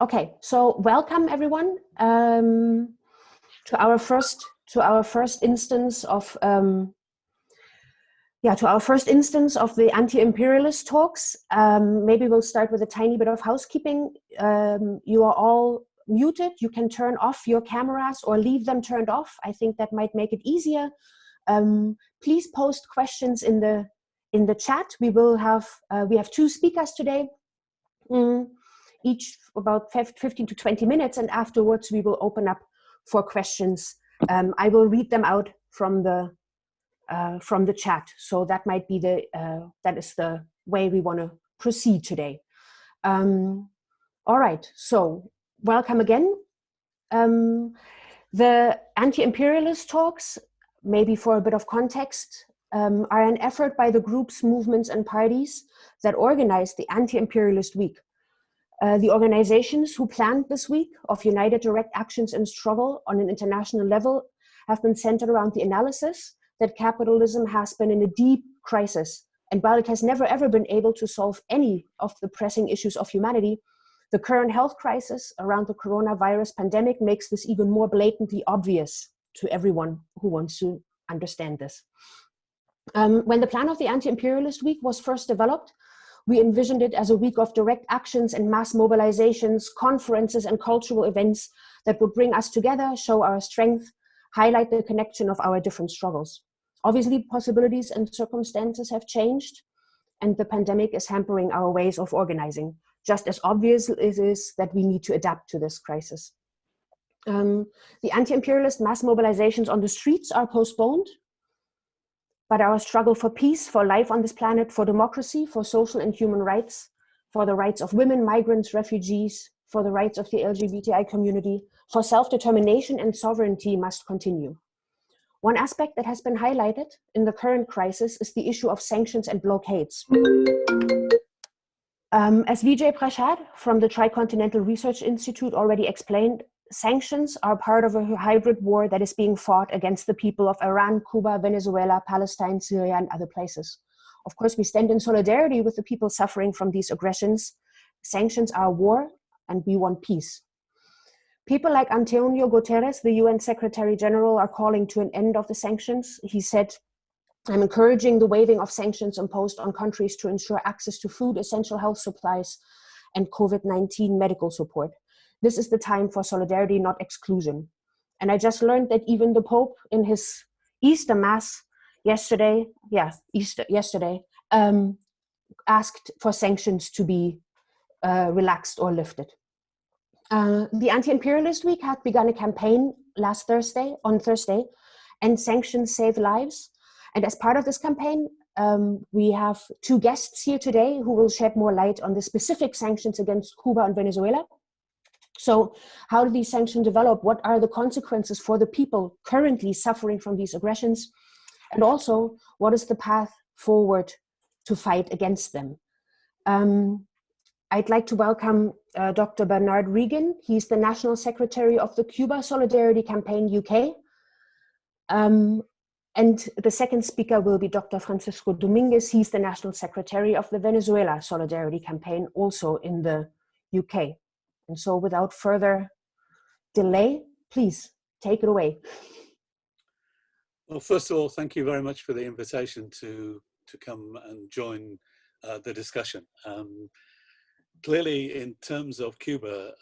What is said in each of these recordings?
Okay, so welcome everyone to our first instance of the anti-imperialist talks. Maybe we'll start with a tiny bit of housekeeping. You are all muted. You can turn off your cameras or leave them turned off. I think that might make it easier. Please post questions in the chat. We have two speakers today. Each about 15 to 20 minutes, and afterwards we will open up for questions. I will read them out from the chat. So that might be that is the way we want to proceed today. All right, so welcome again. The anti-imperialist talks, maybe for a bit of context, are an effort by the groups, movements, and parties that organize the Anti-Imperialist Week. The organizations who planned this week of united direct actions and struggle on an international level have been centered around the analysis that capitalism has been in a deep crisis. And while it has never ever been able to solve any of the pressing issues of humanity, the current health crisis around the coronavirus pandemic makes this even more blatantly obvious to everyone who wants to understand this. When the plan of the Anti-Imperialist Week was first developed, we envisioned it as a week of direct actions and mass mobilizations, conferences, and cultural events that would bring us together, show our strength, highlight the connection of our different struggles. Obviously, possibilities and circumstances have changed, and the pandemic is hampering our ways of organizing. Just as obvious it is that we need to adapt to this crisis. The anti-imperialist mass mobilizations on the streets are postponed, but our struggle for peace, for life on this planet, for democracy, for social and human rights, for the rights of women, migrants, refugees, for the rights of the LGBTI community, for self-determination and sovereignty must continue. One aspect that has been highlighted in the current crisis is the issue of sanctions and blockades. As Vijay Prashad from the Tricontinental Research Institute already explained, sanctions are part of a hybrid war that is being fought against the people of Iran, Cuba, Venezuela, Palestine, Syria, and other places. Of course, we stand in solidarity with the people suffering from these aggressions. Sanctions are war, and we want peace. People like Antonio Guterres, the UN Secretary General, are calling to an end of the sanctions. He said, "I'm encouraging the waiving of sanctions imposed on countries to ensure access to food, essential health supplies, and COVID-19 medical support. This is the time for solidarity, not exclusion." And I just learned that even the Pope in his Easter Mass yesterday, asked for sanctions to be relaxed or lifted. The Anti-Imperialist Week had begun a campaign on Thursday, and Sanctions Save Lives. And as part of this campaign, we have two guests here today who will shed more light on the specific sanctions against Cuba and Venezuela. So how do these sanctions develop? What are the consequences for the people currently suffering from these aggressions? And also, what is the path forward to fight against them? I'd like to welcome Dr. Bernard Regan. He's the National Secretary of the Cuba Solidarity Campaign UK. And the second speaker will be Dr. Francisco Dominguez. He's the National Secretary of the Venezuela Solidarity Campaign, also in the UK. And so without further delay, please take it away. Well, first of all, thank you very much for the invitation to come and join the discussion. Clearly, in terms of Cuba,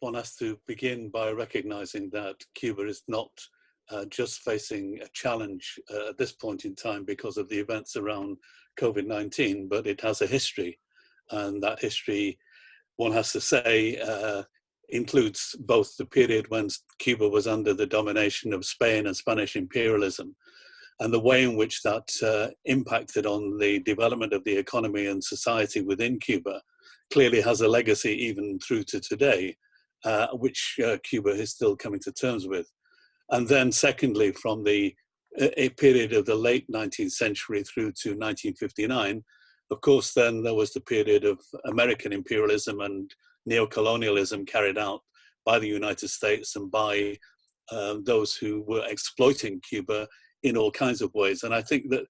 one has to begin by recognizing that Cuba is not just facing a challenge at this point in time because of the events around COVID-19, but it has a history. And that history, one has to say, includes both the period when Cuba was under the domination of Spain and Spanish imperialism, and the way in which that impacted on the development of the economy and society within Cuba clearly has a legacy even through to today, which Cuba is still coming to terms with. And then secondly, from a period of the late 19th century through to 1959, of course, then there was the period of American imperialism and neocolonialism carried out by the United States and by those who were exploiting Cuba in all kinds of ways. And I think that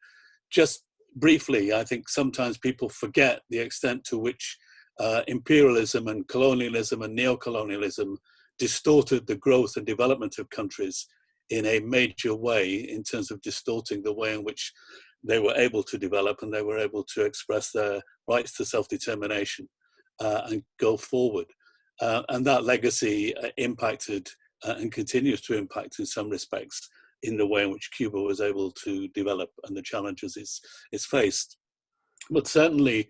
just briefly, I think sometimes people forget the extent to which imperialism and colonialism and neocolonialism distorted the growth and development of countries in a major way, in terms of distorting the way in which they were able to develop and they were able to express their rights to self-determination and go forward. And that legacy impacted and continues to impact in some respects in the way in which Cuba was able to develop and the challenges it's faced. But certainly,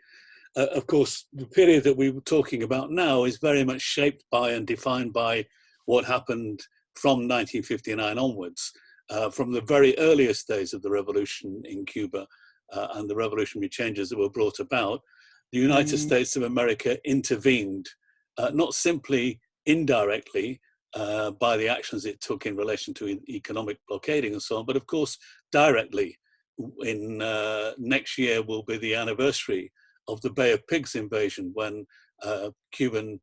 of course, the period that we were talking about now is very much shaped by and defined by what happened from 1959 onwards. From the very earliest days of the revolution in Cuba and the revolutionary changes that were brought about, the United States of America intervened, not simply indirectly by the actions it took in relation to economic blockading and so on, but of course directly. In next year will be the anniversary of the Bay of Pigs invasion, when Cuban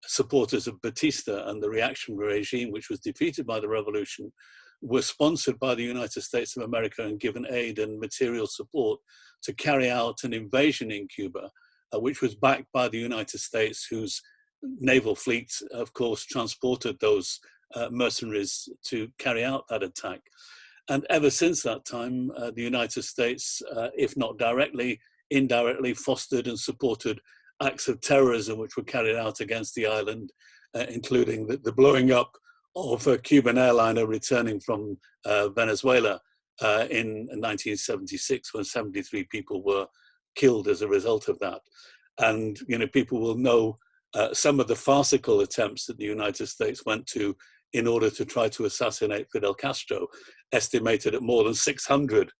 supporters of Batista and the reactionary regime, which was defeated by the revolution, were sponsored by the United States of America and given aid and material support to carry out an invasion in Cuba, which was backed by the United States, whose naval fleet, of course, transported those mercenaries to carry out that attack. And ever since that time, the United States, if not directly, indirectly fostered and supported acts of terrorism which were carried out against the island, including the blowing up of a Cuban airliner returning from Venezuela in 1976, when 73 people were killed as a result of that. And people will know some of the farcical attempts that the United States went to in order to try to assassinate Fidel Castro, estimated at more than 600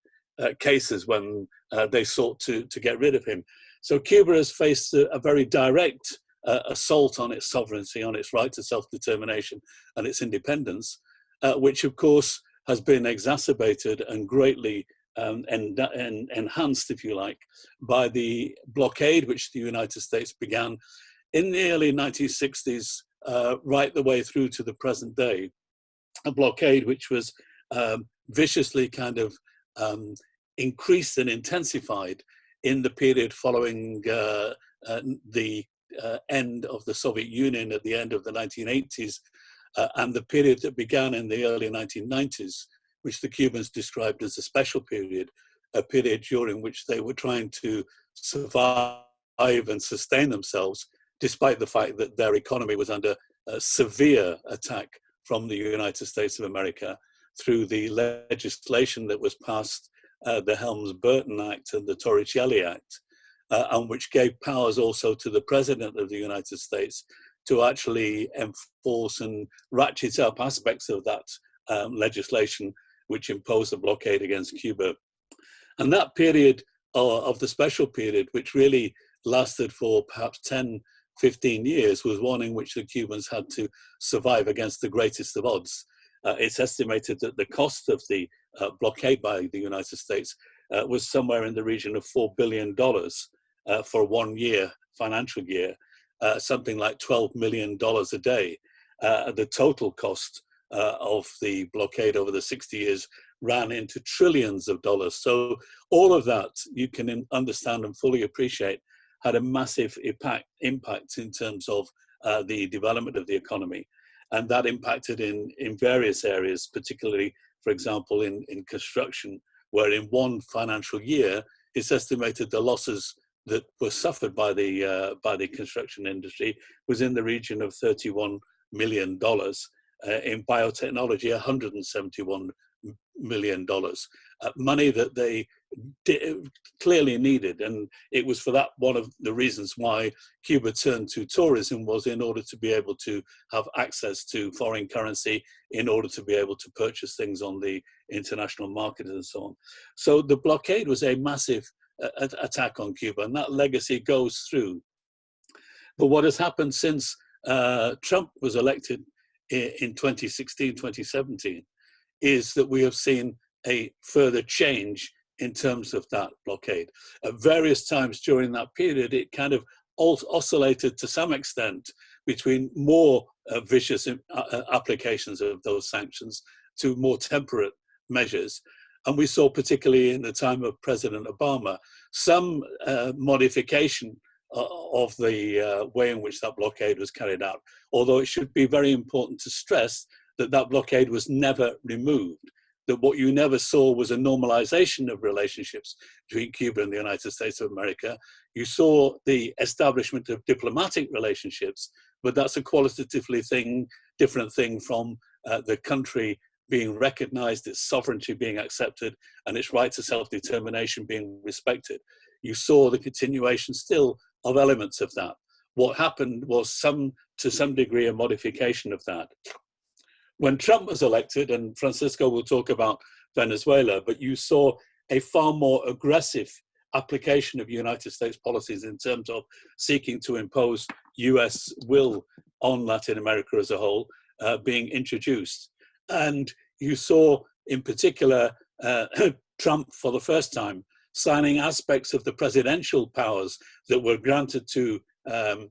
cases when they sought to get rid of him. So Cuba has faced a very direct assault on its sovereignty, on its right to self-determination and its independence, which of course has been exacerbated and greatly enhanced, if you like, by the blockade which the United States began in the early 1960s, right the way through to the present day. A blockade which was viciously kind of increased and intensified in the period following the end of the Soviet Union at the end of the 1980s, and the period that began in the early 1990s, which the Cubans described as a special period, a period during which they were trying to survive and sustain themselves, despite the fact that their economy was under a severe attack from the United States of America through the legislation that was passed, the Helms-Burton Act and the Torricelli Act, and which gave powers also to the President of the United States to actually enforce and ratchet up aspects of that legislation which imposed a blockade against Cuba. And that period of the special period, which really lasted for perhaps 10, 15 years, was one in which the Cubans had to survive against the greatest of odds. It's estimated that the cost of the blockade by the United States was somewhere in the region of $4 billion for 1 year, financial year, something like $12 million a day. The total cost of the blockade over the 60 years ran into trillions of dollars. So all of that, you can understand and fully appreciate, had a massive impact in terms of the development of the economy. And that impacted in various areas, particularly, for example, in construction, where in one financial year, it's estimated the losses that were suffered by the construction industry was in the region of $31 million. In biotechnology, $171 million. Money that they clearly needed. And it was for that one of the reasons why Cuba turned to tourism, was in order to be able to have access to foreign currency, in order to be able to purchase things on the international market and so on. So the blockade was a massive attack on Cuba, and that legacy goes through. But what has happened since Trump was elected in 2016, 2017, is that we have seen a further change in terms of that blockade. At various times during that period, it kind of oscillated to some extent between more vicious applications of those sanctions to more temperate measures. And we saw, particularly in the time of President Obama, some modification of the way in which that blockade was carried out. Although it should be very important to stress that that blockade was never removed, that what you never saw was a normalization of relationships between Cuba and the United States of America. You saw the establishment of diplomatic relationships, but that's a qualitatively different thing from the country being recognized, its sovereignty being accepted, and its right to self-determination being respected. You saw the continuation still of elements of that. What happened was to some degree a modification of that. When Trump was elected, and Francisco will talk about Venezuela, but you saw a far more aggressive application of United States policies in terms of seeking to impose US will on Latin America as a whole being introduced. And you saw in particular Trump for the first time signing aspects of the presidential powers that were granted to the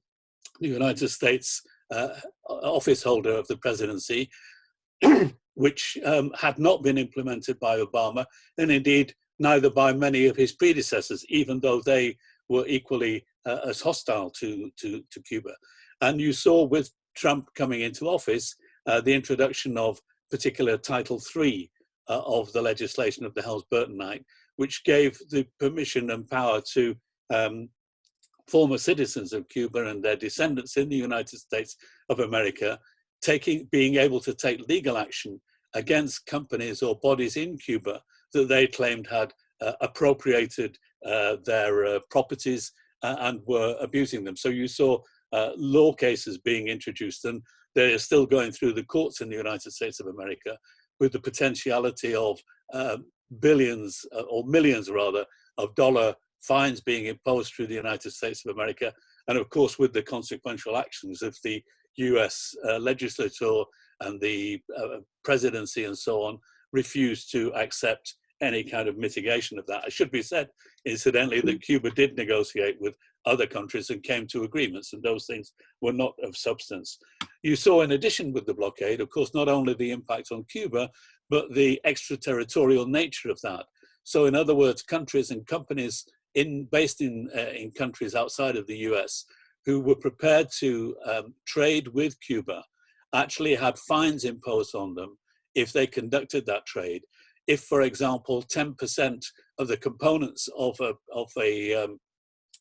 United States office holder of the presidency, which had not been implemented by Obama, and indeed neither by many of his predecessors, even though they were equally as hostile to Cuba. And you saw with Trump coming into office the introduction of particular Title III of the legislation of the Helms-Burton Act, which gave the permission and power to former citizens of Cuba and their descendants in the United States of America being able to take legal action against companies or bodies in Cuba that they claimed had appropriated their properties and were abusing them. So you saw law cases being introduced, and they are still going through the courts in the United States of America with the potentiality of billions or millions rather of dollar fines being imposed through the United States of America, and of course with the consequential actions of the US legislature and the presidency and so on refused to accept any kind of mitigation of that. It should be said, incidentally, that Cuba did negotiate with other countries and came to agreements, and those things were not of substance. You saw, in addition with the blockade, of course, not only the impact on Cuba, but the extraterritorial nature of that. So in other words, countries and companies based in countries outside of the US who were prepared to trade with Cuba actually had fines imposed on them if they conducted that trade. If, for example, 10% of the components of a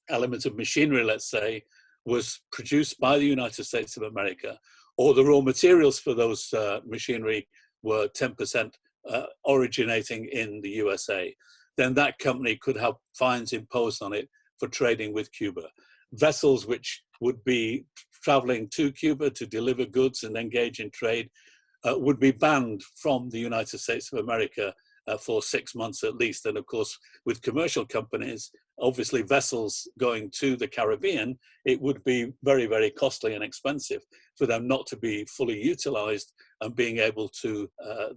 element of machinery, let's say, was produced by the United States of America, or the raw materials for those machinery were 10% originating in the USA, then that company could have fines imposed on it for trading with Cuba. Vessels which would be traveling to Cuba to deliver goods and engage in trade would be banned from the United States of America for 6 months at least. And of course, with commercial companies, obviously vessels going to the Caribbean, it would be very, very costly and expensive for them not to be fully utilized and being able to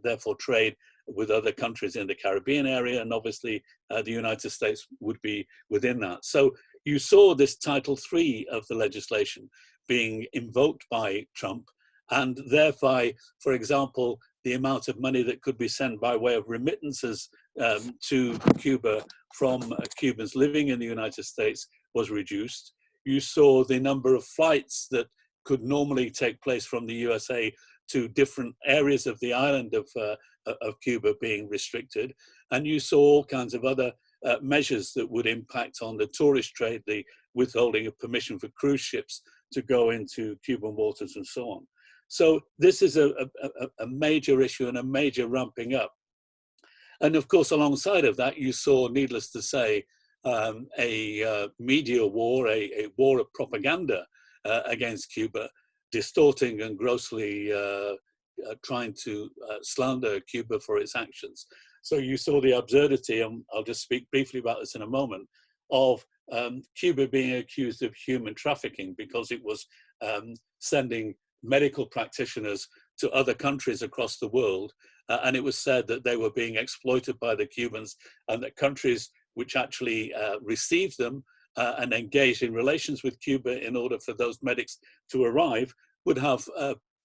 therefore trade with other countries in the Caribbean area. And obviously the United States would be within that. So you saw this Title III of the legislation being invoked by Trump, and thereby, for example, the amount of money that could be sent by way of remittances to Cuba from Cubans living in the United States was reduced. You saw the number of flights that could normally take place from the USA to different areas of the island of Cuba being restricted. And you saw all kinds of other measures that would impact on the tourist trade, the withholding of permission for cruise ships to go into Cuban waters and so on. So this is a major issue and a major ramping up. And of course, alongside of that, you saw, needless to say, a media war, a war of propaganda against Cuba, distorting and grossly trying to slander Cuba for its actions. So you saw the absurdity, and I'll just speak briefly about this in a moment, of Cuba being accused of human trafficking because it was sending medical practitioners to other countries across the world. And it was said that they were being exploited by the Cubans, and that countries which actually received them and engaged in relations with Cuba in order for those medics to arrive would have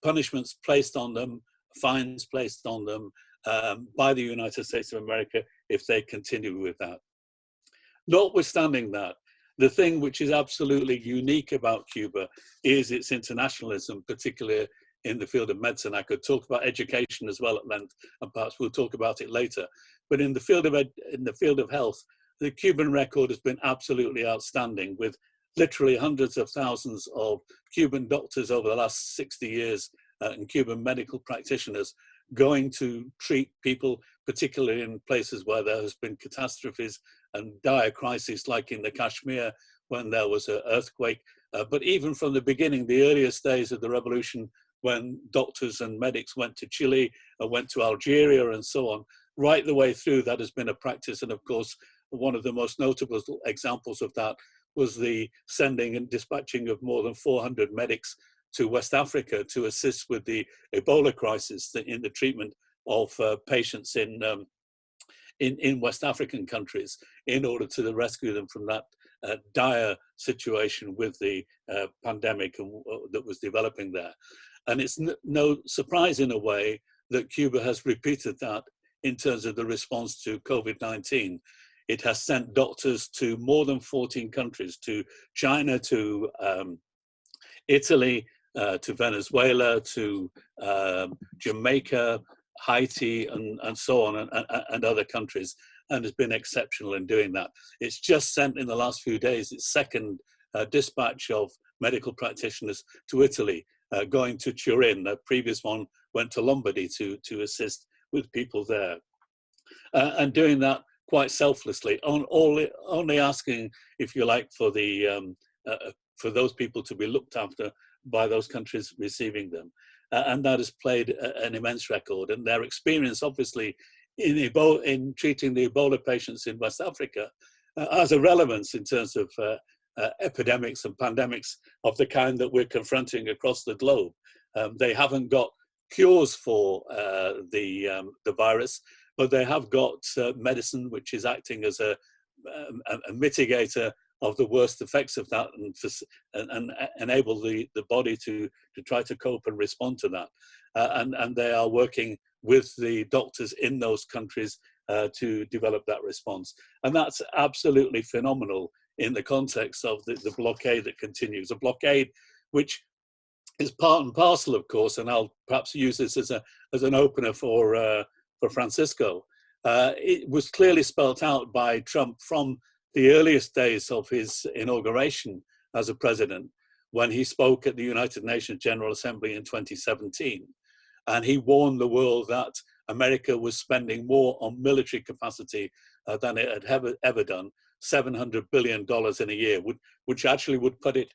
punishments placed on them, fines placed on them by the United States of America if they continue with that. Notwithstanding that, The thing which is absolutely unique about Cuba is its internationalism, particularly in the field of medicine. I could talk about education as well at length, and perhaps we'll talk about it later. But in the field of health, the Cuban record has been absolutely outstanding, with literally hundreds of thousands of Cuban doctors over the last 60 years and Cuban medical practitioners going to treat people, particularly in places where there has been catastrophes and dire crises, like in the Kashmir when there was an earthquake. But even from the beginning, the earliest days of the revolution, when doctors and medics went to Chile, went to Algeria and so on, right the way through, that has been a practice. And of course, one of the most notable examples of that was the sending and dispatching of more than 400 medics to West Africa to assist with the Ebola crisis in the treatment of patients in West African countries, in order to rescue them from that dire situation with the pandemic that was developing there. And it's no surprise in a way that Cuba has repeated that in terms of the response to COVID-19. It has sent doctors to more than 14 countries, to China, to Italy, to Venezuela, to Jamaica, Haiti, and so on, and other countries, and has been exceptional in doing that. It's just sent in the last few days its second dispatch of medical practitioners to Italy, going to Turin. The previous one went to Lombardy to assist with people there, and doing that quite selflessly, only asking, if you like, for those people to be looked after by those countries receiving them. And that has played an immense record. And their experience, obviously, in treating the Ebola patients in West Africa has a relevance in terms of epidemics and pandemics of the kind that we're confronting across the globe. They haven't got cures for the virus, but they have got medicine which is acting as a mitigator of the worst effects of that, and enable the body to try to cope and respond to that. And they are working with the doctors in those countries to develop that response. And that's absolutely phenomenal in the context of the blockade that continues. A blockade which is part and parcel, of course, and I'll perhaps use this as an opener for Francisco. It was clearly spelt out by Trump from the earliest days of his inauguration as a president, when he spoke at the United Nations General Assembly in 2017. And he warned the world that America was spending more on military capacity than it had ever done, $700 billion in a year, which actually would put it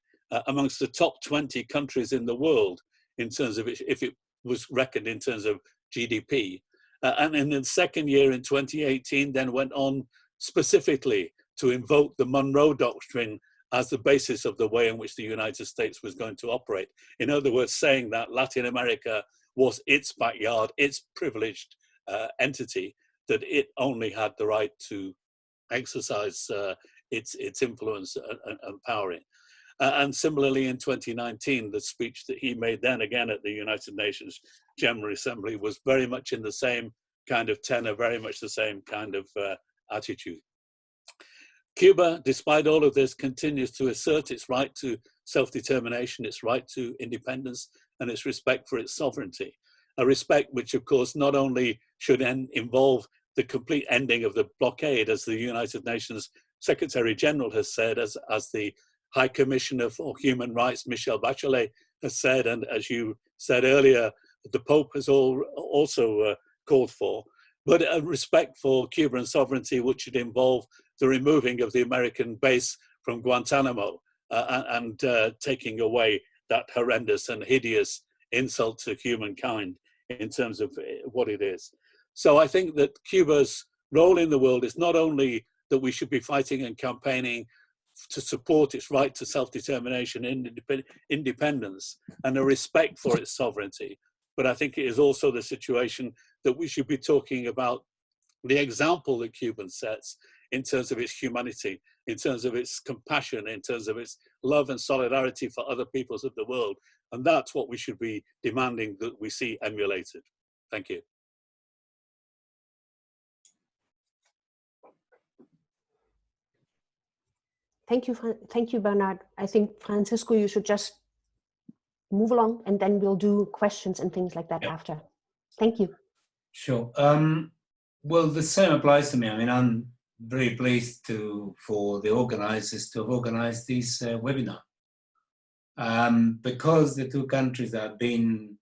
amongst the top 20 countries in the world in terms of if it was reckoned in terms of GDP. And in the second year, in 2018, then went on specifically to invoke the Monroe Doctrine as the basis of the way in which the United States was going to operate. In other words, saying that Latin America was its backyard, its privileged entity, that it only had the right to exercise its influence and power in. And similarly, in 2019, the speech that he made then again at the United Nations General Assembly was very much in the same kind of tenor, very much the same kind of attitude. Cuba, despite all of this, continues to assert its right to self-determination, its right to independence, and its respect for its sovereignty. A respect which, of course, not only should involve the complete ending of the blockade, as the United Nations Secretary General has said, as the High Commissioner for Human Rights, Michelle Bachelet, has said, and as you said earlier, the Pope has also called for, but a respect for Cuban sovereignty, which should involve the removing of the American base from Guantanamo and taking away that horrendous and hideous insult to humankind in terms of what it is. So I think that Cuba's role in the world is not only that we should be fighting and campaigning to support its right to self-determination and independence and a respect for its sovereignty, but I think it is also the situation that we should be talking about the example that Cuba sets in terms of its humanity, in terms of its compassion, in terms of its love and solidarity for other peoples of the world. And that's what we should be demanding that we see emulated. Thank you. Thank you, Bernard. I think, Francisco, you should just move along, and then we'll do questions and things like that after. Thank you. Sure. Well, the same applies to me. I mean, I'm very pleased for the organizers to have organized this webinar, because the two countries that have been,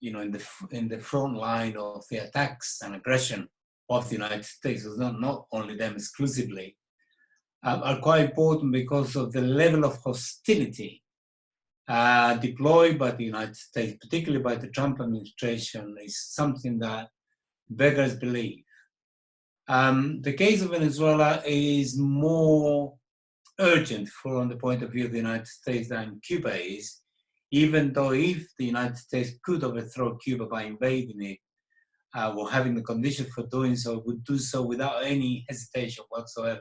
in the front line of the attacks and aggression of the United States, not only them exclusively, are quite important because of the level of hostility deployed by the United States, particularly by the Trump administration, is something that beggars belief. The case of Venezuela is more urgent from the point of view of the United States than Cuba is, even though if the United States could overthrow Cuba by invading it, or having the conditions for doing so, it would do so without any hesitation whatsoever.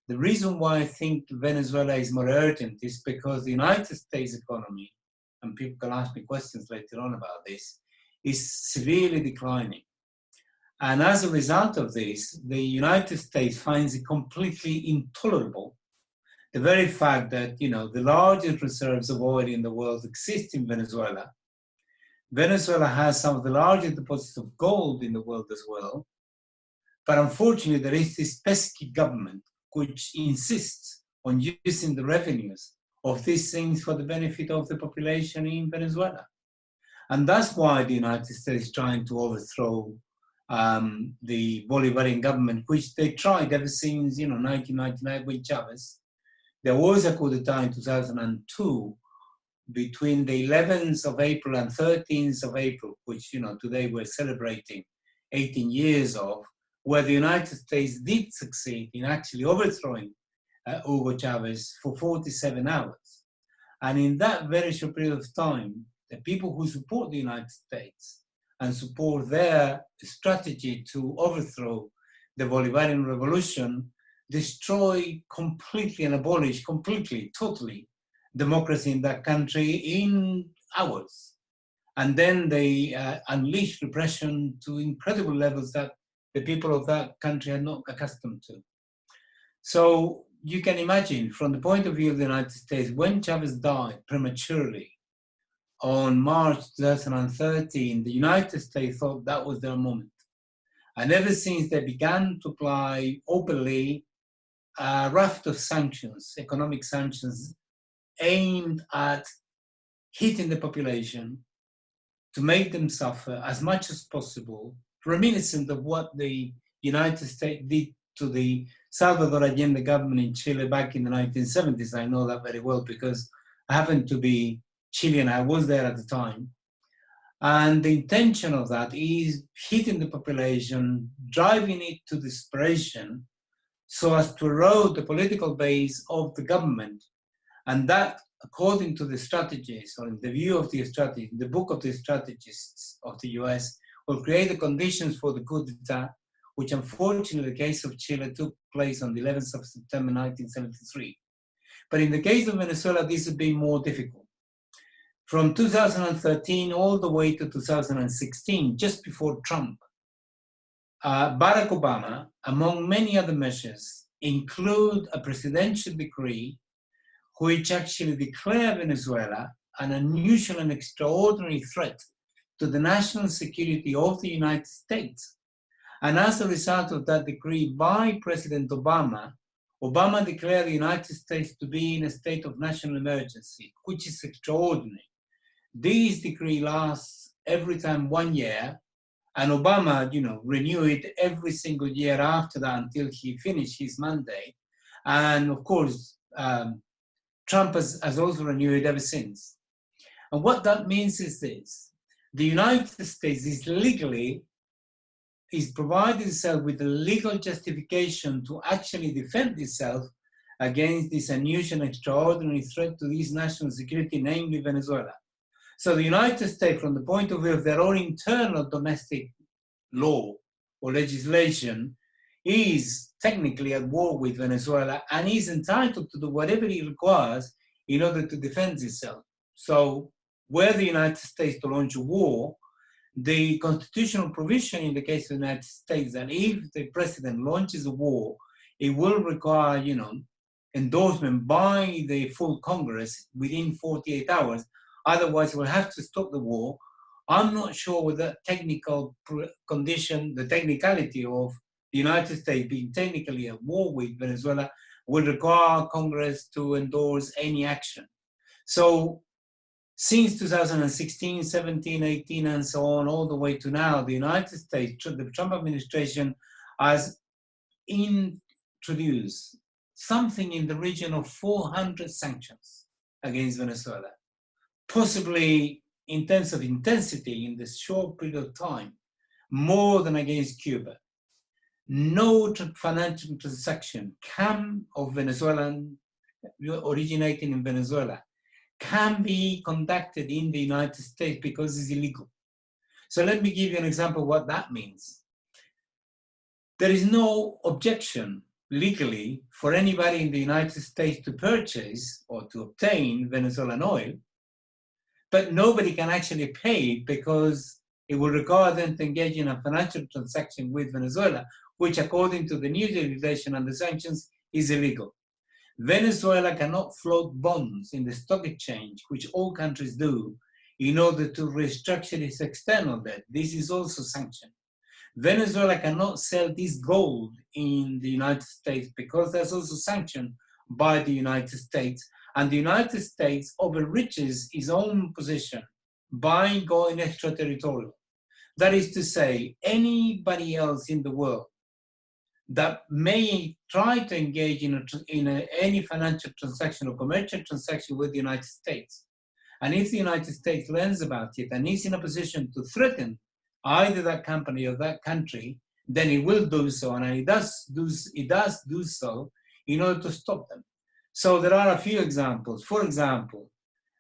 The reason why I think Venezuela is more urgent is because the United States economy, and people can ask me questions later on about this, is severely declining. And as a result of this, the United States finds it completely intolerable the very fact that, the largest reserves of oil in the world exist in Venezuela. Venezuela has some of the largest deposits of gold in the world as well. But unfortunately, there is this pesky government which insists on using the revenues of these things for the benefit of the population in Venezuela. And that's why the United States is trying to overthrow the Bolivarian government, which they tried ever since 1999 with Chavez. There was a coup d'etat in 2002 between the 11th of April and 13th of April, which today we're celebrating 18 years of, where the United States did succeed in actually overthrowing Hugo Chavez for 47 hours. And in that very short period of time, the people who support the United States and support their strategy to overthrow the Bolivarian revolution destroy completely and abolish completely, totally, democracy in that country in hours. And then they unleash repression to incredible levels that the people of that country are not accustomed to. So you can imagine, from the point of view of the United States, when Chavez died prematurely on March 2013, the United States thought that was their moment. And ever since, they began to apply openly a raft of sanctions, economic sanctions, aimed at hitting the population to make them suffer as much as possible, reminiscent of what the United States did to the Salvador Allende government in Chile back in the 1970s. I know that very well because I happen to be Chilean. I was there at the time. And the intention of that is hitting the population, driving it to desperation so as to erode the political base of the government. And that, according to the strategies, or in the view of the strategy, the book of the strategists of the US, will create the conditions for the coup d'etat, which unfortunately, the case of Chile took place on the 11th of September 1973. But in the case of Venezuela, this would be more difficult. From 2013 all the way to 2016, just before Trump, Barack Obama, among many other measures, include a presidential decree which actually declared Venezuela an unusual and extraordinary threat to the national security of the United States. And as a result of that decree by President Obama, Obama declared the United States to be in a state of national emergency, which is extraordinary. This decree lasts every time 1 year, and Obama, renewed it every single year after that until he finished his mandate. And of course, Trump has also renewed it ever since. And what that means is this: the United States is providing itself with the legal justification to actually defend itself against this unusual and extraordinary threat to this national security, namely Venezuela. So the United States, from the point of view of their own internal domestic law or legislation, is technically at war with Venezuela and is entitled to do whatever it requires in order to defend itself. So were the United States to launch a war, the constitutional provision in the case of the United States that if the president launches a war, it will require, endorsement by the full Congress within 48 hours. Otherwise, we'll have to stop the war. I'm not sure with the technical condition, the technicality of the United States being technically at war with Venezuela will require Congress to endorse any action. So since 2016, 17, 18, and so on, all the way to now, the United States, the Trump administration has introduced something in the region of 400 sanctions against Venezuela, possibly in terms of intensity in this short period of time, more than against Cuba. No financial transaction of Venezuelan, originating in Venezuela, can be conducted in the United States because it's illegal. So let me give you an example of what that means. There is no objection legally for anybody in the United States to purchase or to obtain Venezuelan oil, but nobody can actually pay it because it will require them to engage in a financial transaction with Venezuela, which according to the new legislation and the sanctions is illegal. Venezuela cannot float bonds in the stock exchange, which all countries do, in order to restructure its external debt. This is also sanctioned. Venezuela cannot sell this gold in the United States because that's also sanctioned by the United States. And the United States overreaches its own position by going extraterritorial. That is to say, anybody else in the world that may try to engage in any financial transaction or commercial transaction with the United States. And if the United States learns about it and is in a position to threaten either that company or that country, then it will do so, and it does do so in order to stop them. So there are a few examples. For example,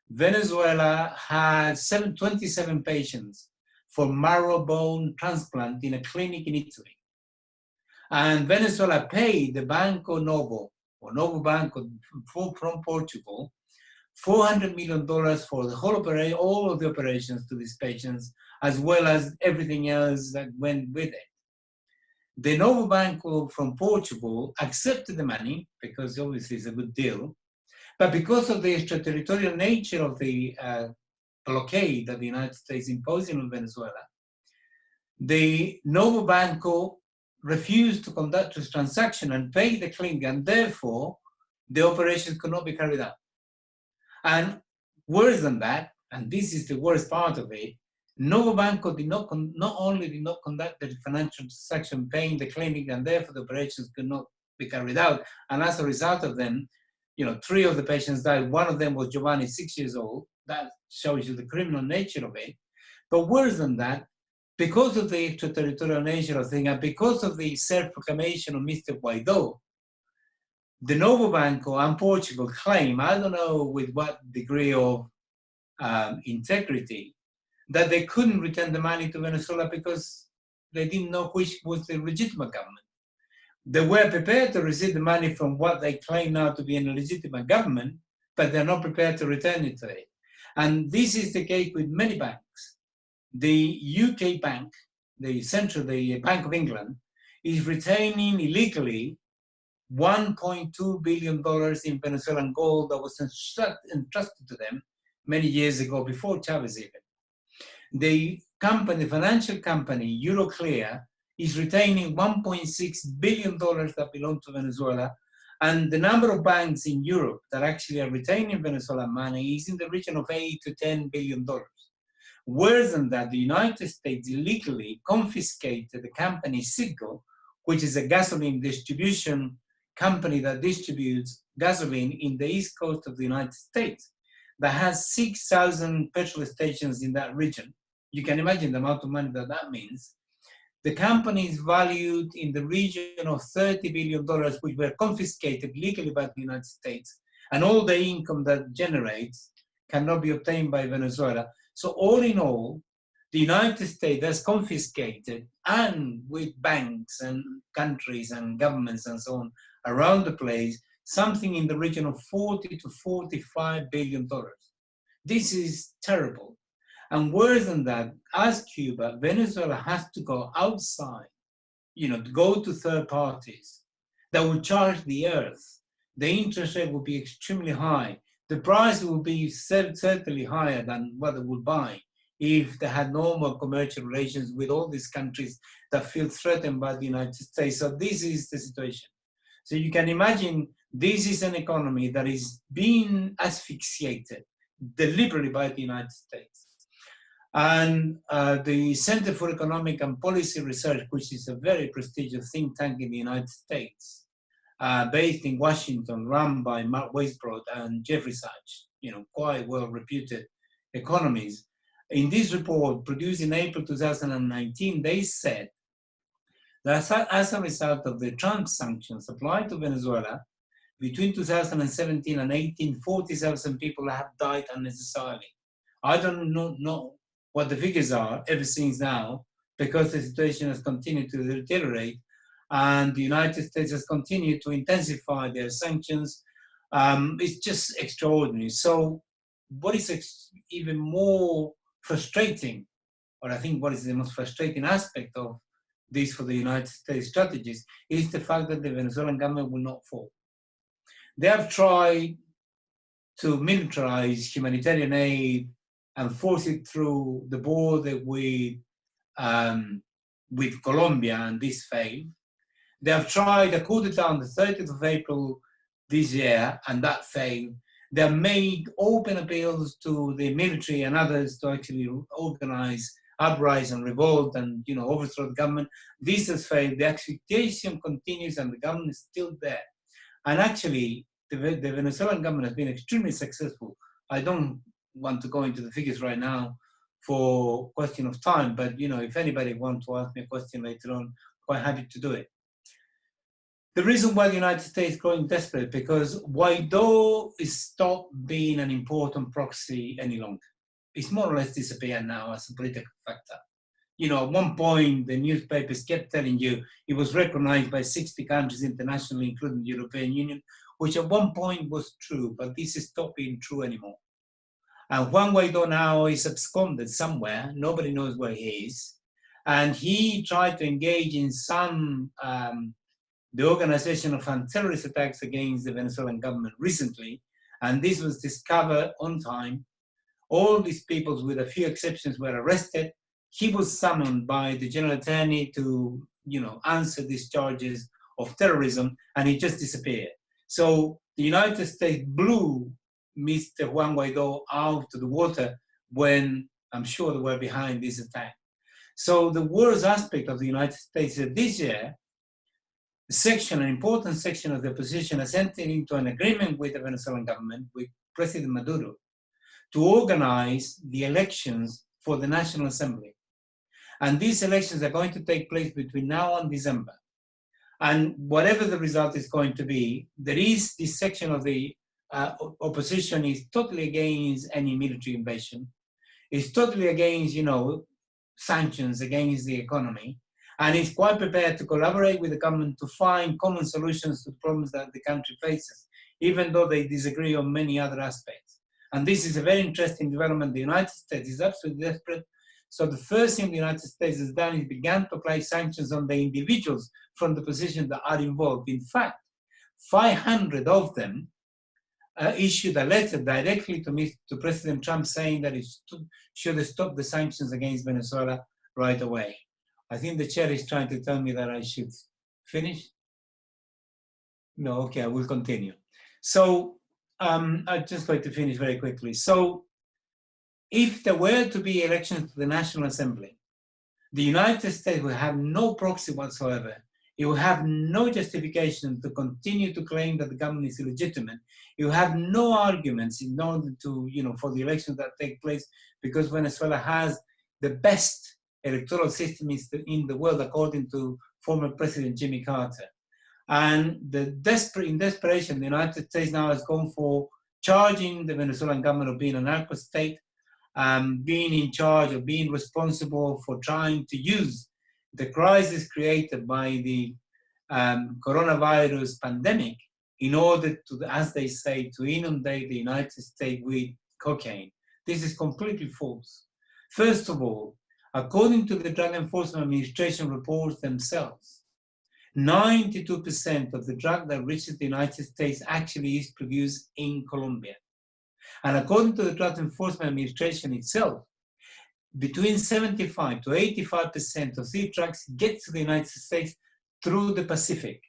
Venezuela had 27 patients for marrow bone transplant in a clinic in Italy. And Venezuela paid the Banco Novo, or Novo Banco from Portugal, $400 million for the whole operation, all of the operations to these patients, as well as everything else that went with it. The Novo Banco from Portugal accepted the money, because obviously it's a good deal, but because of the extraterritorial nature of the blockade that the United States imposed on Venezuela, the Novo Banco refused to conduct this transaction and pay the clinic, and therefore the operations could not be carried out. And worse than that, and this is the worst part of it, Novo Banco not only did not conduct the financial transaction paying the clinic, and therefore the operations could not be carried out, and as a result of them, 3 of the patients died. One of them was Giovanni, 6 years old. That shows you the criminal nature of it. But worse than that, because of the extraterritorial nature of things, and because of the self-proclamation of Mr. Guaido, the Novo Banco and Portugal claim, I don't know with what degree of integrity, that they couldn't return the money to Venezuela because they didn't know which was the legitimate government. They were prepared to receive the money from what they claim now to be an illegitimate government, but they're not prepared to return it to it. And this is the case with many banks. The UK bank, the Bank of England, is retaining illegally $1.2 billion in Venezuelan gold that was entrusted to them many years ago, before Chavez even. The financial company, Euroclear, is retaining $1.6 billion that belong to Venezuela, and the number of banks in Europe that actually are retaining Venezuelan money is in the region of $8 to $10 billion. Worse than that, the United States illegally confiscated the company Citgo, which is a gasoline distribution company that distributes gasoline in the east coast of the United States, that has 6,000 petrol stations in that region. You can imagine the amount of money that means. The company is valued in the region of $30 billion, which were confiscated legally by the United States, and all the income that generates cannot be obtained by Venezuela. So all in all, the United States has confiscated, and with banks and countries and governments and so on around the place, something in the region of $40 to $45 billion. This is terrible. And worse than that, as Cuba, Venezuela has to go outside, to go to third parties that will charge the earth the interest rate will be extremely high. The price will be certainly higher than what they would buy if they had normal commercial relations with all these countries that feel threatened by the United States. So this is the situation. So you can imagine this is an economy that is being asphyxiated deliberately by the United States. And the Center for Economic and Policy Research, which is a very prestigious think tank in the United States, based in Washington, run by Mark Weisbrod and Jeffrey Sachs, quite well-reputed economists. In this report, produced in April 2019, they said that as a result of the Trump sanctions applied to Venezuela, between 2017 and 18, 40,000 people have died unnecessarily. I don't know what the figures are ever since now, because the situation has continued to deteriorate, and the United States has continued to intensify their sanctions. It's just extraordinary. So what is even more frustrating, or I think what is the most frustrating aspect of this for the United States strategies, is the fact that the Venezuelan government will not fall. They have tried to militarize humanitarian aid and force it through the border with Colombia, and this failed. They have tried a coup d'etat on the 30th of April this year, and that failed. They have made open appeals to the military and others to actually organize uprising and revolt and overthrow the government. This has failed. The asphyxiation continues, and the government is still there. And actually, the Venezuelan government has been extremely successful. I don't want to go into the figures right now for question of time, but if anybody wants to ask me a question later on, quite happy to do it. The reason why the United States is growing desperate, because Guaidó is stopped being an important proxy any longer. It's more or less disappeared now as a political factor. At one point, the newspapers kept telling you it was recognized by 60 countries internationally, including the European Union, which at one point was true, but this is not being true anymore. And Juan Guaidó now is absconded somewhere. Nobody knows where he is. And he tried to engage in the organization of anti-terrorist attacks against the Venezuelan government recently, and this was discovered on time. All these people, with a few exceptions, were arrested. He was summoned by the general attorney to, answer these charges of terrorism, and he just disappeared. So the United States blew Mr. Juan Guaidó out to the water when I'm sure they were behind this attack. So the worst aspect of the United States is that this year, an important section of the opposition has entered into an agreement with the Venezuelan government, with President Maduro, to organize the elections for the National Assembly. And these elections are going to take place between now and December. And whatever the result is going to be, there is this section of the opposition is totally against any military invasion. It's totally against, sanctions against the economy. And is quite prepared to collaborate with the government to find common solutions to the problems that the country faces, even though they disagree on many other aspects. And this is a very interesting development. The United States is absolutely desperate. So the first thing the United States has done is began to apply sanctions on the individuals from the position that are involved. In fact, 500 of them issued a letter directly to President Trump saying that he should stop the sanctions against Venezuela right away. I think the chair is trying to tell me that I should finish. No, okay, I will continue. So I'm just going to finish very quickly. So if there were to be elections to the National Assembly, the United States will have no proxy whatsoever. It will have no justification to continue to claim that the government is illegitimate. It will have no arguments in order to, for the elections that take place, because Venezuela has the best electoral system in the world, according to former President Jimmy Carter. And in desperation, the United States now has gone for charging the Venezuelan government of being a narco state, being in charge of being responsible for trying to use the crisis created by the coronavirus pandemic in order to, as they say, to inundate the United States with cocaine. This is completely false. First of all, according to the Drug Enforcement Administration reports themselves, 92% of the drug that reaches the United States actually is produced in Colombia. And according to the Drug Enforcement Administration itself, between 75 to 85% of these drugs get to the United States through the Pacific.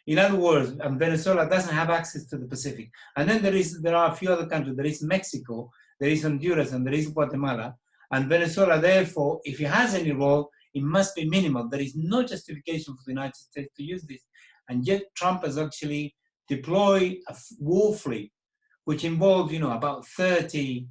In other words, Venezuela doesn't have access to the Pacific. And then there are a few other countries. There is Mexico, there is Honduras, and there is Guatemala. And Venezuela, therefore, if it has any role, it must be minimal. There is no justification for the United States to use this. And yet Trump has actually deployed a war fleet, which involves, about 30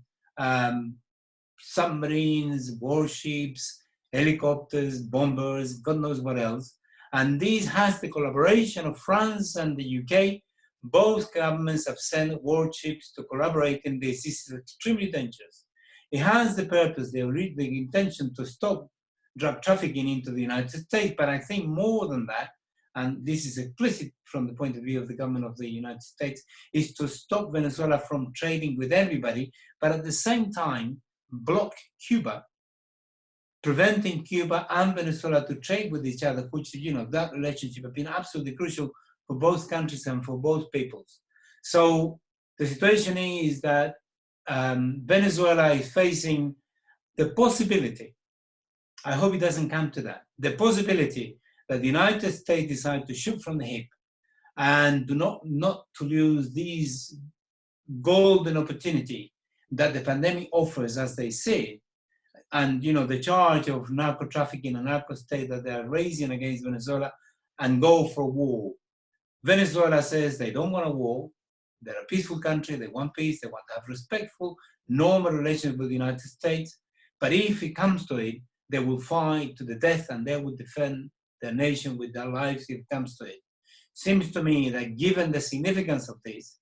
submarines, warships, helicopters, bombers, God knows what else. And this has the collaboration of France and the UK. Both governments have sent warships to collaborate in this. This is extremely dangerous. It has the purpose, the intention to stop drug trafficking into the United States, but I think more than that, and this is explicit from the point of view of the government of the United States, is to stop Venezuela from trading with everybody, but at the same time, block Cuba, preventing Cuba and Venezuela to trade with each other, which, that relationship has been absolutely crucial for both countries and for both peoples. So the situation is that Venezuela is facing the possibility, I hope it doesn't come to that, the possibility that the United States decide to shoot from the hip and do not to lose these golden opportunity that the pandemic offers, as they say, and the charge of narco trafficking and narco state that they are raising against Venezuela, and go for war. Venezuela says they don't want a war. They're a peaceful country. They want peace. They want to have respectful, normal relations with the United States. But if it comes to it, they will fight to the death, and they will defend their nation with their lives if it comes to it. Seems to me that given the significance of this,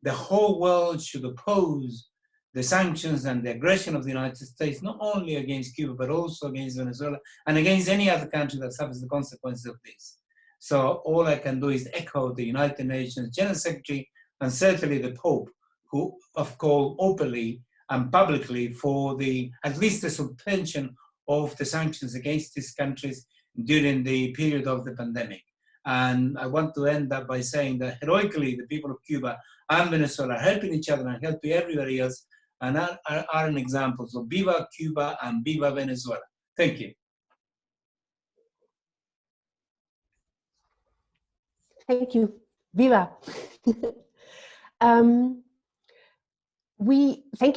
the whole world should oppose the sanctions and the aggression of the United States, not only against Cuba, but also against Venezuela and against any other country that suffers the consequences of this. So all I can do is echo the United Nations General Secretary and certainly the Pope, who have called openly and publicly for at least the suspension of the sanctions against these countries during the period of the pandemic. And I want to end that by saying that heroically the people of Cuba and Venezuela are helping each other and helping everybody else, and are an example. So viva Cuba and viva Venezuela. Thank you. Thank you. Viva. Thank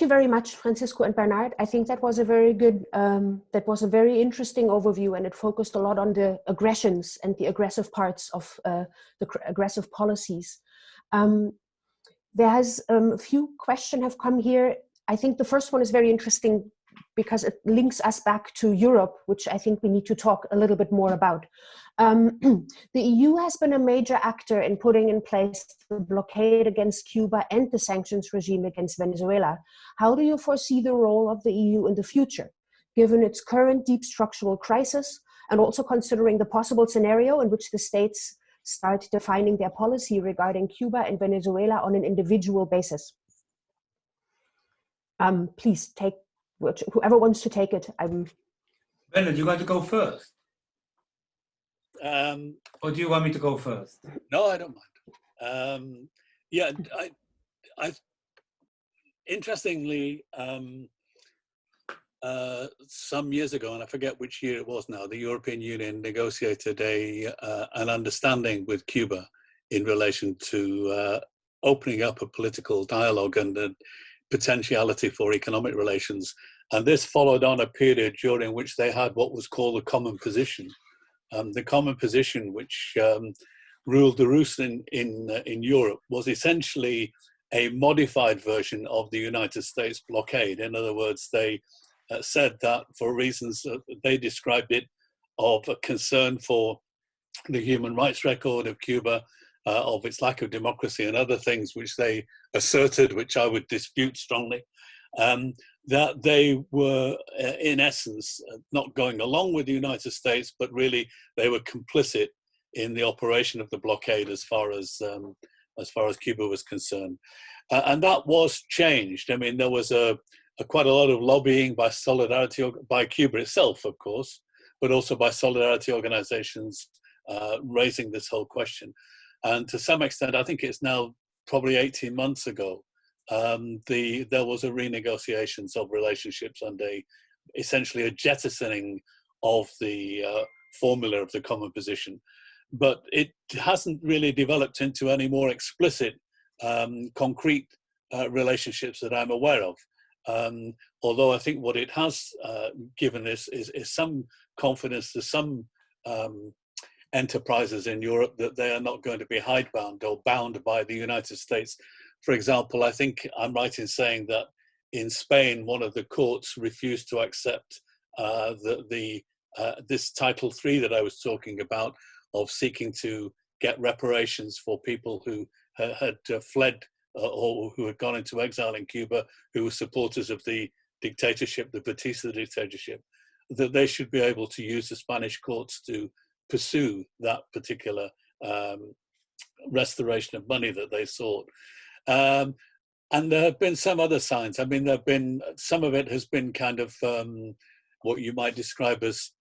you very much, Francisco and Bernard. I think that was a very good, that was a very interesting overview, and it focused a lot on the aggressions and the aggressive parts of the aggressive policies. There's a few questions have come here. I think the first one is very interesting because it links us back to Europe, which I think we need to talk a little bit more about. The EU has been a major actor in putting in place the blockade against Cuba and the sanctions regime against Venezuela. How do you foresee the role of the EU in the future, given its current deep structural crisis, and also considering the possible scenario in which the states start defining their policy regarding Cuba and Venezuela on an individual basis? Please take, whoever wants to take it. Bernard, you want to go first? Or do you want me to go first? No, I don't mind. Yeah, I interestingly, some years ago, and I forget which year it was now, the European Union negotiated an understanding with Cuba in relation to opening up a political dialogue and the potentiality for economic relations. And this followed on a period during which they had what was called a common position. The common position, which ruled the roost in Europe, was essentially a modified version of the United States blockade. In other words, they said that for reasons they described it of a concern for the human rights record of Cuba, of its lack of democracy and other things which they asserted, which I would dispute strongly, that they were in essence not going along with the United States, but really they were complicit in the operation of the blockade as far as Cuba was concerned. And that was changed. I mean, there was quite a lot of lobbying by Solidarity, by Cuba itself, of course, but also by Solidarity organizations raising this whole question. And to some extent, I think it's now probably 18 months ago, there was a renegotiations of relationships and essentially a jettisoning of the formula of the common position. But it hasn't really developed into any more explicit, concrete relationships that I'm aware of. Although I think what it has given is some confidence to some enterprises in Europe that they are not going to be hidebound or bound by the United States. For example, I think I'm right in saying that in Spain, one of the courts refused to accept this Title III that I was talking about, of seeking to get reparations for people who had fled or who had gone into exile in Cuba, who were supporters of the dictatorship, the Batista dictatorship, that they should be able to use the Spanish courts to pursue that particular restoration of money that they sought. And there have been some other signs. I mean, there have been, some of it has been kind of what you might describe as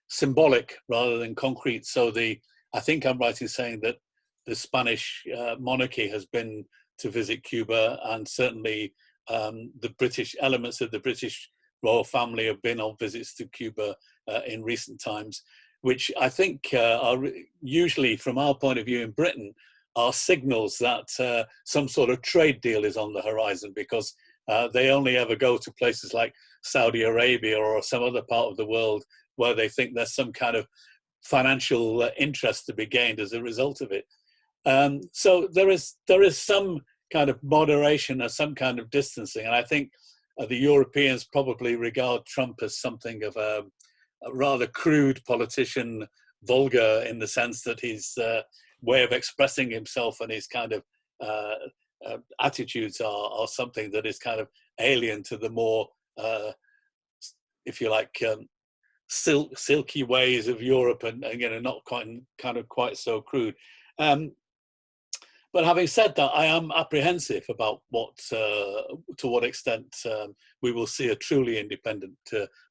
symbolic rather than concrete. So I think I'm right in saying that the Spanish monarchy has been to visit Cuba, and certainly the British elements of the British royal family have been on visits to Cuba in recent times, which I think are usually, from our point of view in Britain, are signals that some sort of trade deal is on the horizon, because they only ever go to places like Saudi Arabia or some other part of the world where they think there's some kind of financial interest to be gained as a result of it. So there is some kind of moderation or some kind of distancing, and I think the Europeans probably regard Trump as something of a rather crude politician, vulgar in the sense that his way of expressing himself and his kind of attitudes are something that is kind of alien to the more, if you like, silky ways of Europe, and not quite so crude. But having said that, I am apprehensive about to what extent we will see a truly independent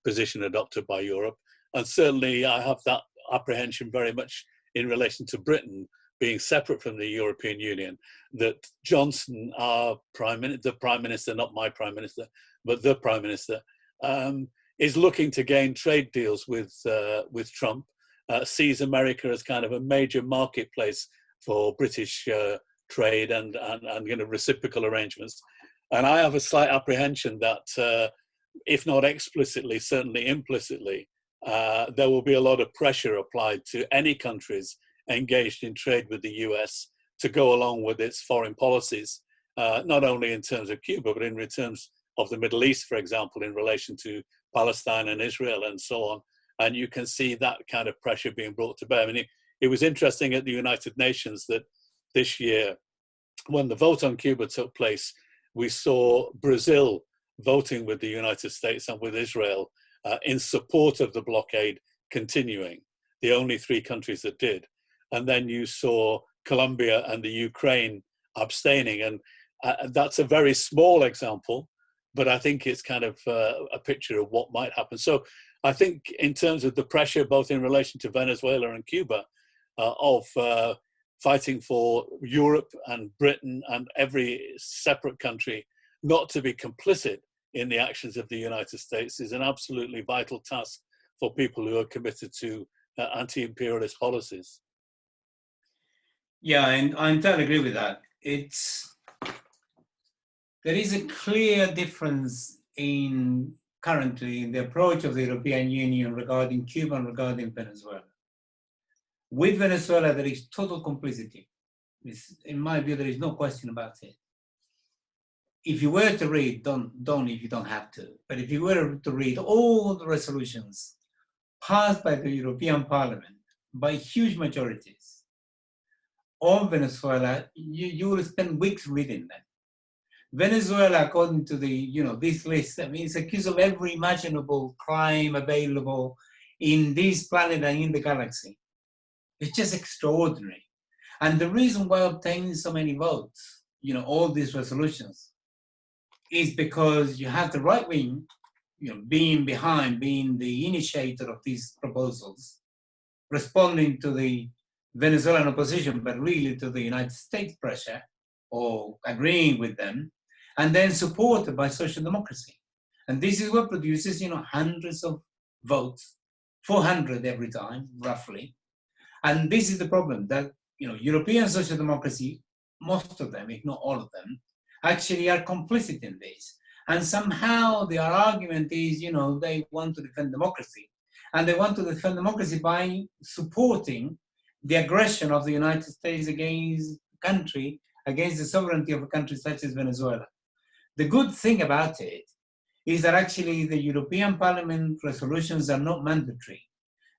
position adopted by Europe. And certainly I have that apprehension very much in relation to Britain being separate from the European Union, that Johnson, the Prime Minister, not my Prime Minister, but the Prime Minister, is looking to gain trade deals with Trump, sees America as kind of a major marketplace for British trade and reciprocal arrangements. And I have a slight apprehension that, if not explicitly, certainly implicitly, there will be a lot of pressure applied to any countries engaged in trade with the US to go along with its foreign policies, not only in terms of Cuba, but in terms of the Middle East, for example, in relation to Palestine and Israel and so on. And you can see that kind of pressure being brought to bear. I mean, it was interesting at the United Nations that this year, when the vote on Cuba took place, we saw Brazil voting with the United States and with Israel in support of the blockade continuing, the only three countries that did. And then you saw Colombia and the Ukraine abstaining. And that's a very small example, but I think it's kind of a picture of what might happen. So I think in terms of the pressure, both in relation to Venezuela and Cuba, of fighting for Europe and Britain and every separate country not to be complicit in the actions of the United States, is an absolutely vital task for people who are committed to anti-imperialist policies. Yeah, and I entirely agree with that. There is a clear difference currently in the approach of the European Union regarding Cuba and regarding Venezuela. With Venezuela, there is total complicity. In my view, there is no question about it. If you were to read, don't if you don't have to, but if you were to read all the resolutions passed by the European Parliament by huge majorities on Venezuela, you will spend weeks reading them. Venezuela, according to this list, I mean, it's accused of every imaginable crime available in this planet and in the galaxy. It's just extraordinary. And the reason why obtaining so many votes, all these resolutions, is because you have the right wing, being the initiator of these proposals, responding to the Venezuelan opposition, but really to the United States pressure or agreeing with them, and then supported by social democracy. And this is what produces, hundreds of votes, 400 every time, roughly. And this is the problem that, European social democracy, most of them, if not all of them, actually are complicit in this. And somehow their argument is, they want to defend democracy. And they want to defend democracy by supporting the aggression of the United States against the country, against the sovereignty of a country such as Venezuela. The good thing about it is that actually the European Parliament resolutions are not mandatory.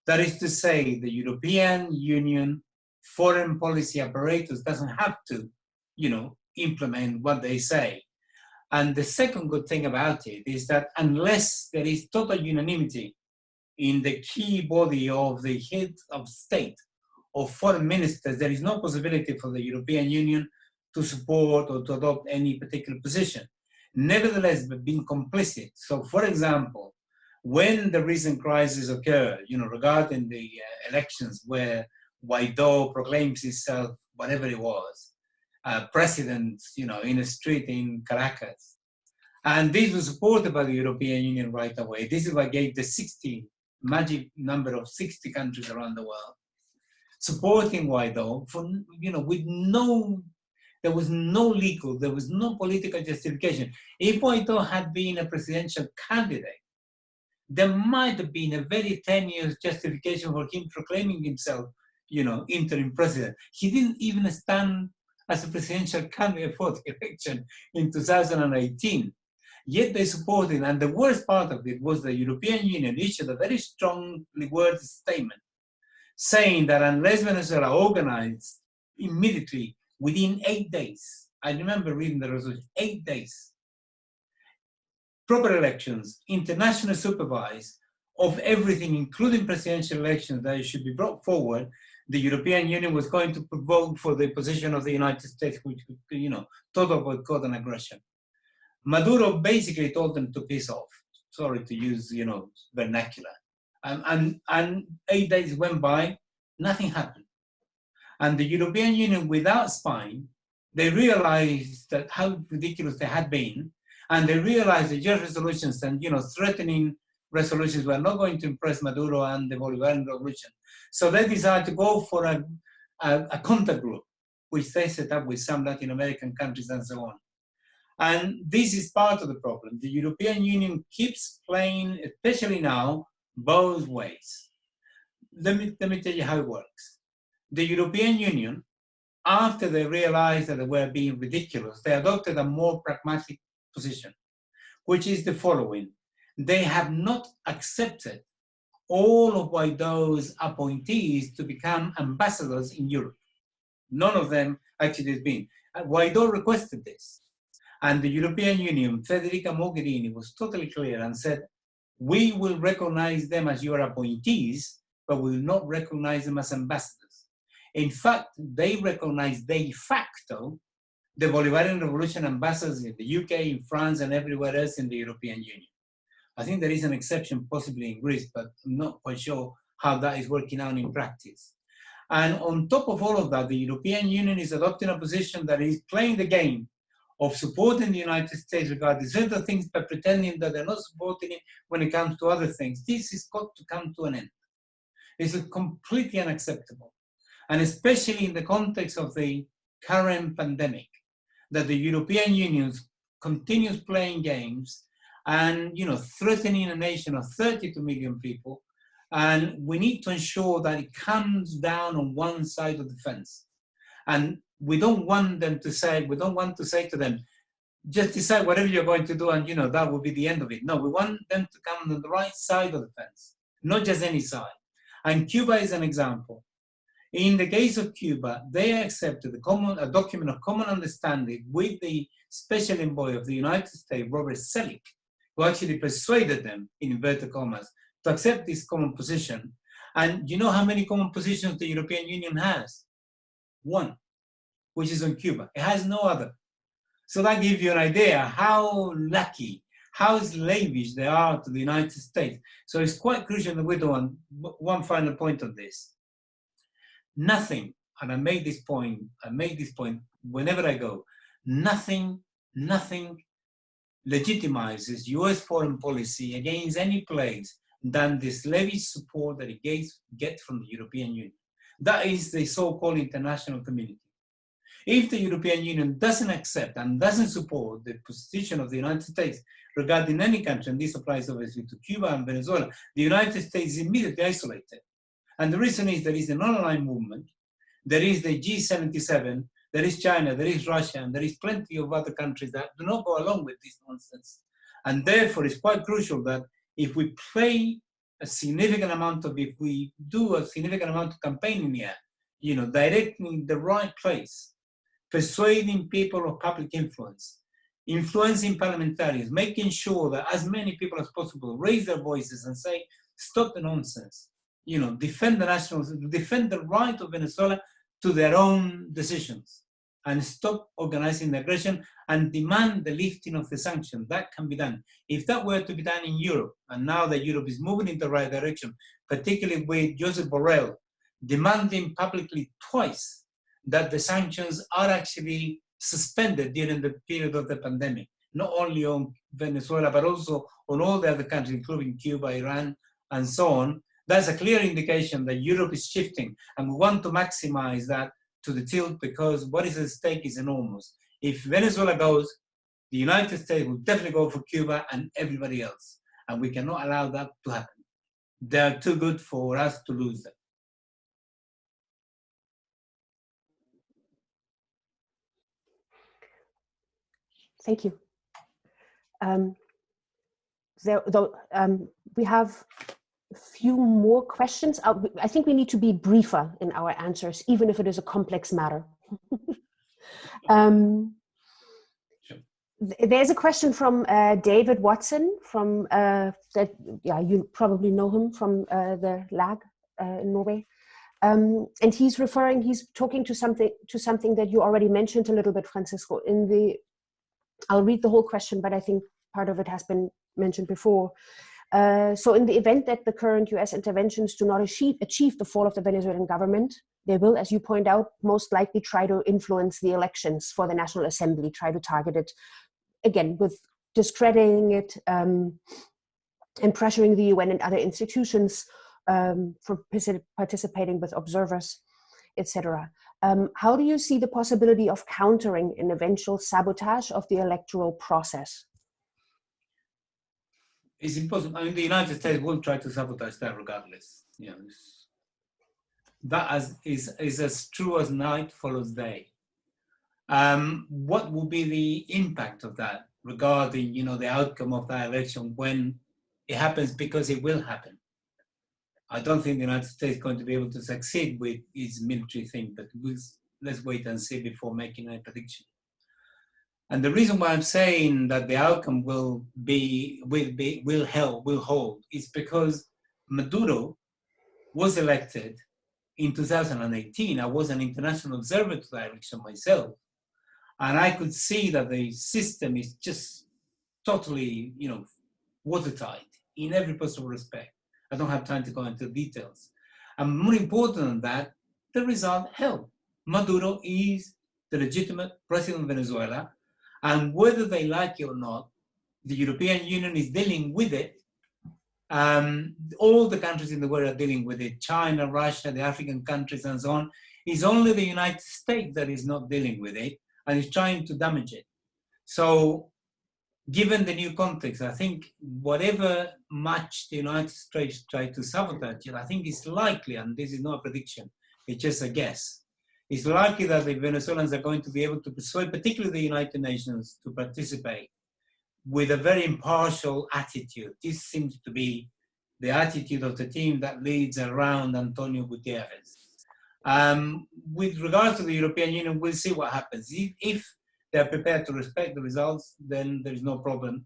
That is to say, the European Union foreign policy apparatus doesn't have to, implement what they say. And the second good thing about it is that unless there is total unanimity in the key body of the head of state or foreign ministers, there is no possibility for the European Union to support or to adopt any particular position. Nevertheless, being complicit. So, for example, when the recent crisis occurred, regarding the elections where Guaidó proclaims himself, whatever it was, president, in a street in Caracas. And this was supported by the European Union right away. This is what gave the magic number of 60 countries around the world supporting Guaidó for, there was no legal, there was no political justification. If Guaidó had been a presidential candidate, there might have been a very tenuous justification for him proclaiming himself, interim president. He didn't even stand as a presidential candidate for the election in 2018. Yet they supported, and the worst part of it was the European Union issued a very strongly worded statement saying that unless Venezuela organized immediately within 8 days, I remember reading the resolution, 8 days, proper elections, internationally supervised, of everything, including presidential elections that should be brought forward, the European Union was going to vote for the position of the United States, which, total boycott and aggression. Maduro basically told them to piss off. Sorry to use, vernacular. And 8 days went by, nothing happened. And the European Union, without spine, they realized that how ridiculous they had been, and they realized that just resolutions and threatening resolutions were not going to impress Maduro and the Bolivarian Revolution. So they decided to go for a contact group, which they set up with some Latin American countries and so on. And this is part of the problem. The European Union keeps playing, especially now, both ways. Let me tell you how it works. The European Union, after they realized that they were being ridiculous, they adopted a more pragmatic position, which is the following. They have not accepted all of Guaidó's appointees to become ambassadors in Europe. None of them actually has been. Guaidó requested this. And the European Union, Federica Mogherini, was totally clear and said, we will recognize them as your appointees, but we will not recognize them as ambassadors. In fact, they recognize de facto the Bolivarian Revolution ambassadors in the UK, in France, and everywhere else in the European Union. I think there is an exception possibly in Greece, but I'm not quite sure how that is working out in practice. And on top of all of that, the European Union is adopting a position that is playing the game of supporting the United States regarding certain things, but pretending that they're not supporting it when it comes to other things. This has got to come to an end. It's completely unacceptable. And especially in the context of the current pandemic, that the European Union continues playing games and threatening a nation of 32 million people. And we need to ensure that it comes down on one side of the fence. And we don't want to say to them, just decide whatever you're going to do and that will be the end of it. No, we want them to come on the right side of the fence, not just any side. And Cuba is an example. In the case of Cuba, they accepted a document of common understanding with the special envoy of the United States, Robert Selig, who actually persuaded them, in inverted commas, to accept this common position. And you know how many common positions the European Union has? One, which is on Cuba. It has no other. So that gives you an idea how lucky, how slavish they are to the United States. So it's quite crucial that we do one final point on this. nothing, and I make this point whenever I go, nothing legitimizes US foreign policy against any place than this lavish support that it gets from the European Union. That is the so-called international community. If the European Union doesn't accept and doesn't support the position of the United States regarding any country, and this applies obviously to Cuba and Venezuela, the United States is immediately isolated. And the reason is there is a non-aligned movement, there is the G77, there is China, there is Russia, and there is plenty of other countries that do not go along with this nonsense. And therefore, it's quite crucial that if we do a significant amount of campaigning here, directing the right place, persuading people of public influence, influencing parliamentarians, making sure that as many people as possible raise their voices and say, stop the nonsense, defend the right of Venezuela to their own decisions, and stop organizing the aggression and demand the lifting of the sanctions. That can be done. If that were to be done in Europe, and now that Europe is moving in the right direction, particularly with Josep Borrell demanding publicly twice that the sanctions are actually suspended during the period of the pandemic, not only on Venezuela, but also on all the other countries, including Cuba, Iran, and so on. That's a clear indication that Europe is shifting, and we want to maximize that to the tilt, because what is at stake is enormous. If Venezuela goes, the United States will definitely go for Cuba and everybody else, and we cannot allow that to happen. They are too good for us to lose them. Thank you. We have a few more questions. I think we need to be briefer in our answers, even if it is a complex matter. There's a question from David Watson from you probably know him from the LAG in Norway. And he's talking to something that you already mentioned a little bit, Francisco. I'll read the whole question, but I think part of it has been mentioned before. So in the event that the current US interventions do not achieve the fall of the Venezuelan government, they will, as you point out, most likely try to influence the elections for the National Assembly, try to target it, again, with discrediting it and pressuring the UN and other institutions for participating with observers, etc. How do you see the possibility of countering an eventual sabotage of the electoral process? It's impossible. I mean, the United States will try to sabotage that regardless. That is as true as night follows day. What will be the impact of that regarding, the outcome of that election when it happens, because it will happen? I don't think the United States is going to be able to succeed with its military thing, but let's wait and see before making a prediction. And the reason why I'm saying that the outcome will hold is because Maduro was elected in 2018. I was an international observer to that election myself, and I could see that the system is just totally, watertight in every possible respect. I don't have time to go into details. And more important than that, the result held. Maduro is the legitimate president of Venezuela, and whether they like it or not, the European Union is dealing with it. All the countries in the world are dealing with it. China, Russia, the African countries, and so on. It's only the United States that is not dealing with it and is trying to damage it. So, given the new context, I think whatever much the United States try to sabotage it, I think it's likely, and this is not a prediction, it's just a guess, it's likely that the Venezuelans are going to be able to persuade, particularly the United Nations, to participate with a very impartial attitude. This seems to be the attitude of the team that leads around Antonio Gutierrez. With regards to the European Union, we'll see what happens. If they're prepared to respect the results, then there is no problem.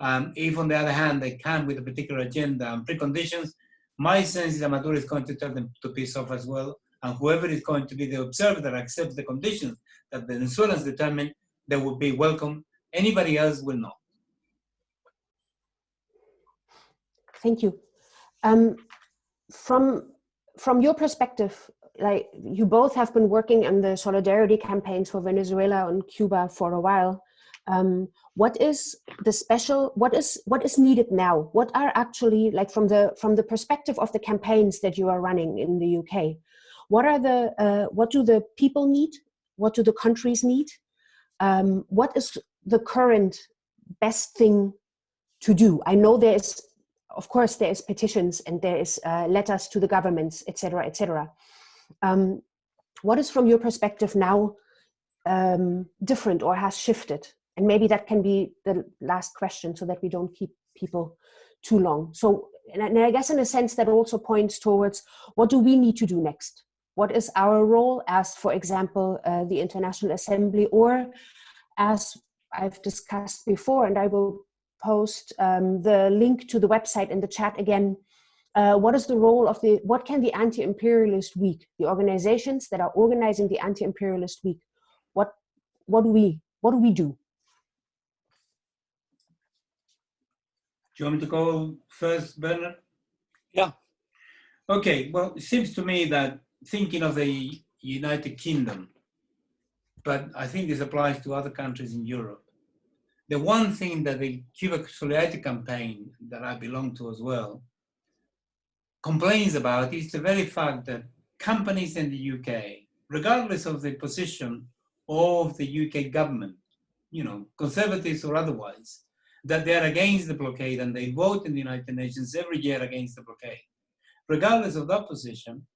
If, on the other hand, they can with a particular agenda and preconditions, my sense is that Maduro is going to tell them to piss off as well, and whoever is going to be the observer that accepts the conditions that Venezuelans determine, they will be welcome. Anybody else will not. Thank you. From your perspective, like you both have been working on the solidarity campaigns for Venezuela and Cuba for a while. What is the special? What is needed now? What are actually, like, from the perspective of the campaigns that you are running in the UK? What do the people need? What do the countries need? What is the current best thing to do? I know of course, there is petitions and there is letters to the governments, etc., etc. What is, from your perspective now, different or has shifted? And maybe that can be the last question, so that we don't keep people too long. So, and I guess in a sense that also points towards, what do we need to do next? What is our role as, for example, the International Assembly, or as I've discussed before, and I will post the link to the website in the chat again. What is the role of what can the Anti-Imperialist Week, the organizations that are organizing the Anti-Imperialist Week, what do we do? Do you want me to go first, Bernard? Yeah. Okay, well, it seems to me that, thinking of the United Kingdom, but I think this applies to other countries in Europe, the one thing that the Cuba Solidarity Campaign, that I belong to as well, complains about is the very fact that companies in the UK, regardless of the position of the UK government, you know, conservatives or otherwise, that they are against the blockade and they vote in the United Nations every year against the blockade. Regardless of that position,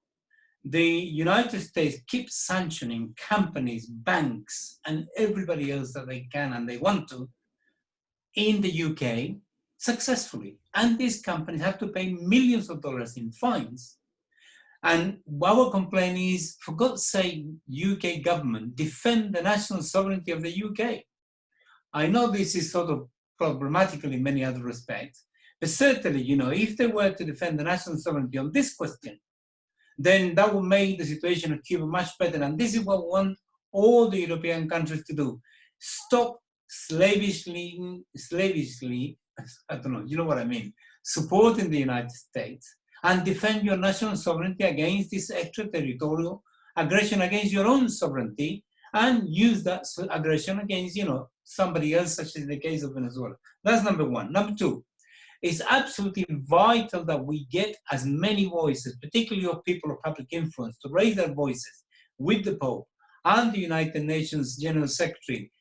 the United States keeps sanctioning companies, banks, and everybody else that they can and they want to in the UK successfully. And these companies have to pay millions of dollars in fines. And our complaint is, for God's sake, UK government, defend the national sovereignty of the UK. I know this is sort of problematical in many other respects, but certainly, you know, if they were to defend the national sovereignty on this question, then that would make the situation of Cuba much better. And this is what we want all the European countries to do. Stop slavishly, I don't know, you know what I mean, supporting the United States and defend your national sovereignty against this extraterritorial aggression against your own sovereignty, and use that aggression against, you know, somebody else, such as in the case of Venezuela. That's number one. Number two, it's absolutely vital that we get as many voices, particularly of people of public influence, to raise their voices with the Pope and the United Nations General Secretary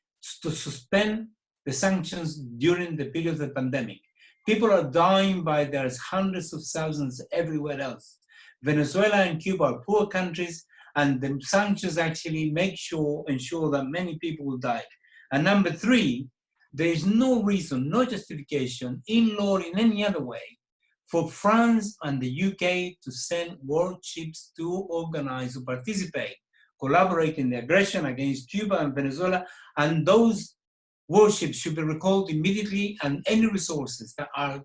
to suspend the sanctions during the period of the pandemic. People are dying by there's hundreds of thousands everywhere else. Venezuela and Cuba are poor countries, and the sanctions actually ensure that many people will die. And number three, there is no reason, no justification in law or in any other way for France and the UK to send warships to organize, to participate, collaborate in the aggression against Cuba and Venezuela, and those warships should be recalled immediately, and any resources that are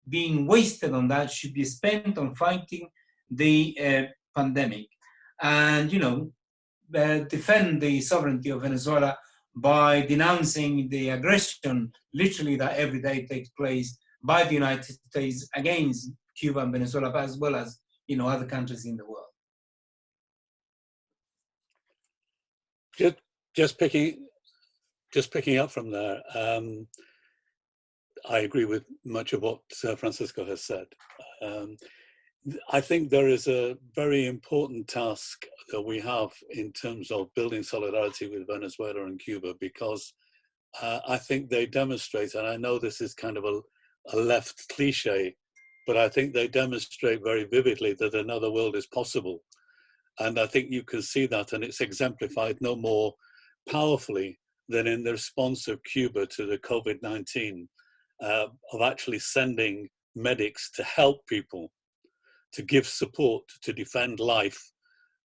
being wasted on that should be spent on fighting the pandemic. And, you know, defend the sovereignty of Venezuela by denouncing the aggression, literally, that every day takes place by the United States against Cuba and Venezuela, as well as, you know, other countries in the world. Just picking up from there, I agree with much of what Francisco has said. I think there is a very important task that we have in terms of building solidarity with Venezuela and Cuba, because I think they demonstrate, and I know this is kind of a left cliche, but I think they demonstrate very vividly that another world is possible. And I think you can see that, and it's exemplified no more powerfully than in the response of Cuba to the COVID-19, of actually sending medics to help people, to give support, to defend life.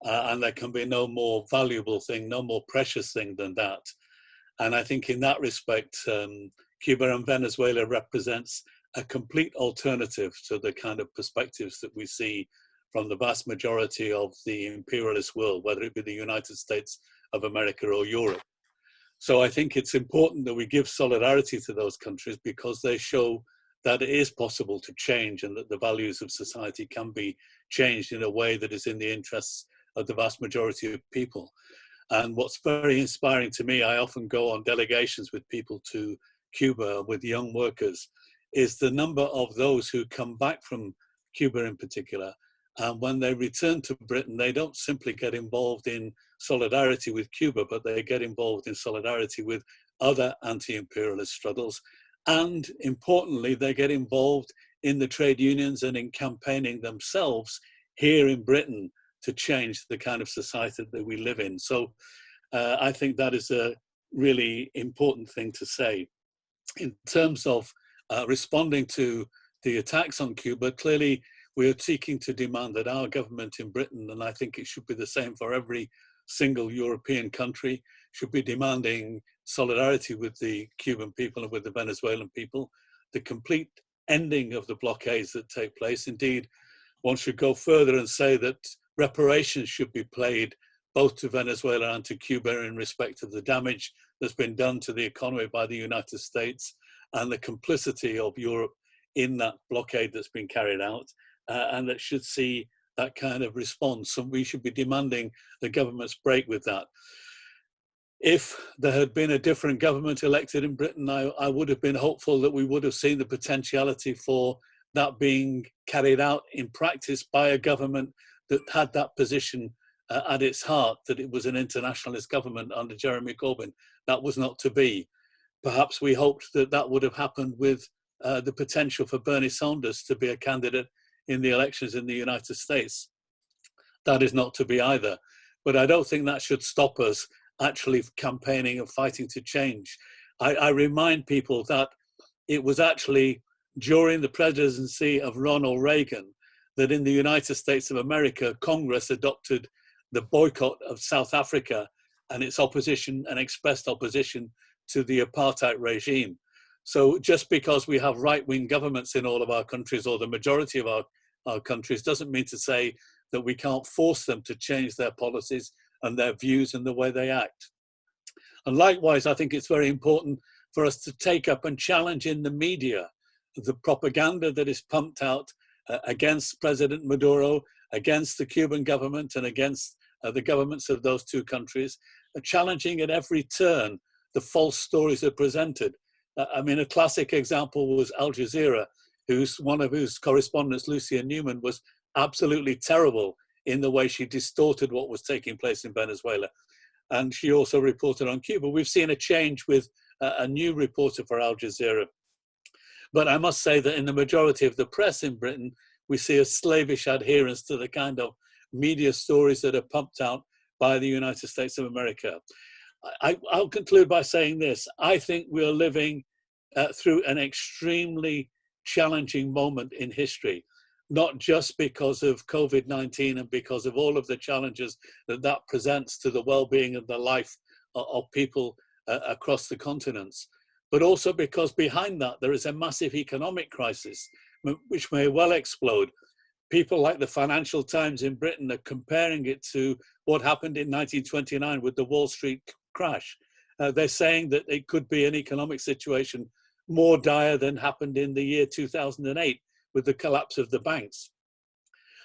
And there can be no more valuable thing, no more precious thing than that. And I think in that respect, Cuba and Venezuela represents a complete alternative to the kind of perspectives that we see from the vast majority of the imperialist world, whether it be the United States of America or Europe. So I think it's important that we give solidarity to those countries, because they show that it is possible to change, and that the values of society can be changed in a way that is in the interests of the vast majority of people. And what's very inspiring to me, I often go on delegations with people to Cuba, with young workers, is the number of those who come back from Cuba in particular. And when they return to Britain, they don't simply get involved in solidarity with Cuba, but they get involved in solidarity with other anti-imperialist struggles. And importantly, they get involved in the trade unions and in campaigning themselves here in Britain to change the kind of society that we live in. So I think that is a really important thing to say. In terms of responding to the attacks on Cuba, clearly we are seeking to demand that our government in Britain, and I think it should be the same for every single European country, should be demanding solidarity with the Cuban people and with the Venezuelan people, the complete ending of the blockades that take place. Indeed, one should go further and say that reparations should be paid both to Venezuela and to Cuba in respect of the damage that's been done to the economy by the United States and the complicity of Europe in that blockade that's been carried out, and that should see that kind of response. So we should be demanding the government's break with that. If there had been a different government elected in Britain, I would have been hopeful that we would have seen the potentiality for that being carried out in practice by a government that had that position at its heart, that it was an internationalist government under Jeremy Corbyn. That was not to be. Perhaps we hoped that that would have happened with the potential for Bernie Sanders to be a candidate in the elections in the United States. That is not to be either. But I don't think that should stop us actually campaigning and fighting to change. I remind people that it was actually during the presidency of Ronald Reagan that in the United States of America, Congress adopted the boycott of South Africa and its opposition and expressed opposition to the apartheid regime. So just because we have right-wing governments in all of our countries, or the majority of our countries, doesn't mean to say that we can't force them to change their policies and their views and the way they act. And likewise, I think it's very important for us to take up and challenge in the media the propaganda that is pumped out against President Maduro, against the Cuban government and against the governments of those two countries, challenging at every turn the false stories that are presented. I mean, a classic example was Al Jazeera, one of whose correspondents, Lucia Newman, was absolutely terrible in the way she distorted what was taking place in Venezuela. And she also reported on Cuba. We've seen a change with a new reporter for Al Jazeera. But I must say that in the majority of the press in Britain, we see a slavish adherence to the kind of media stories that are pumped out by the United States of America. I'll conclude by saying this. I think we are living through an extremely challenging moment in history, not just because of COVID-19 and because of all of the challenges that that presents to the well-being and the life of people across the continents, but also because behind that there is a massive economic crisis which may well explode. People like the Financial Times in Britain are comparing it to what happened in 1929 with the Wall Street crash. They're saying that it could be an economic situation more dire than happened in the year 2008 with the collapse of the banks.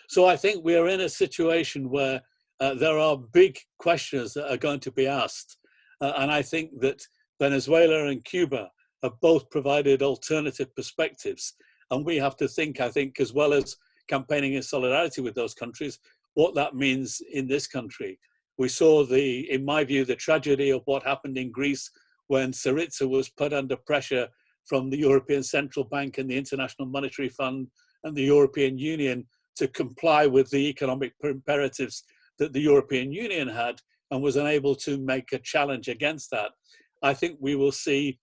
So I think we are in a situation where there are big questions that are going to be asked. And I think that Venezuela and Cuba have both provided alternative perspectives. And we have to think, I think, as well as campaigning in solidarity with those countries, what that means in this country. We saw in my view, the tragedy of what happened in Greece when Syriza was put under pressure from the European Central Bank and the International Monetary Fund and the European Union to comply with the economic imperatives that the European Union had, and was unable to make a challenge against that. I think we will see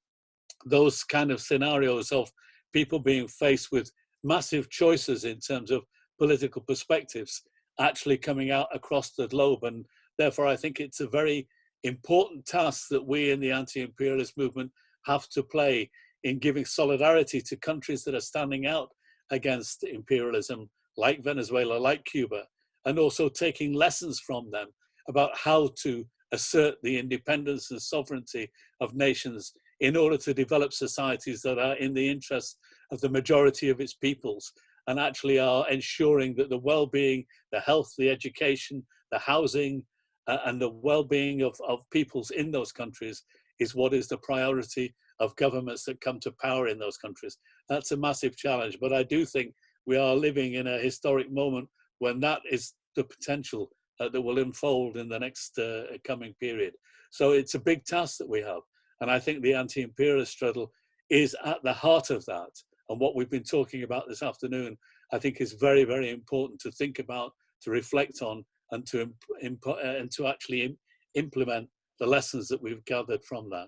those kind of scenarios of people being faced with massive choices in terms of political perspectives actually coming out across the globe. And therefore, I think it's a very important task that we in the anti-imperialist movement have to play in giving solidarity to countries that are standing out against imperialism, like Venezuela, like Cuba, and also taking lessons from them about how to assert the independence and sovereignty of nations in order to develop societies that are in the interest of the majority of its peoples and actually are ensuring that the well-being, the health, the education, the housing, and the well-being of peoples in those countries is what is the priority of governments that come to power in those countries. That's a massive challenge, but I do think we are living in a historic moment when that is the potential that will unfold in the next coming period. So it's a big task that we have. And I think the anti-imperialist struggle is at the heart of that. And what we've been talking about this afternoon, I think is very, very important to think about, to reflect on, and to actually implement the lessons that we've gathered from that.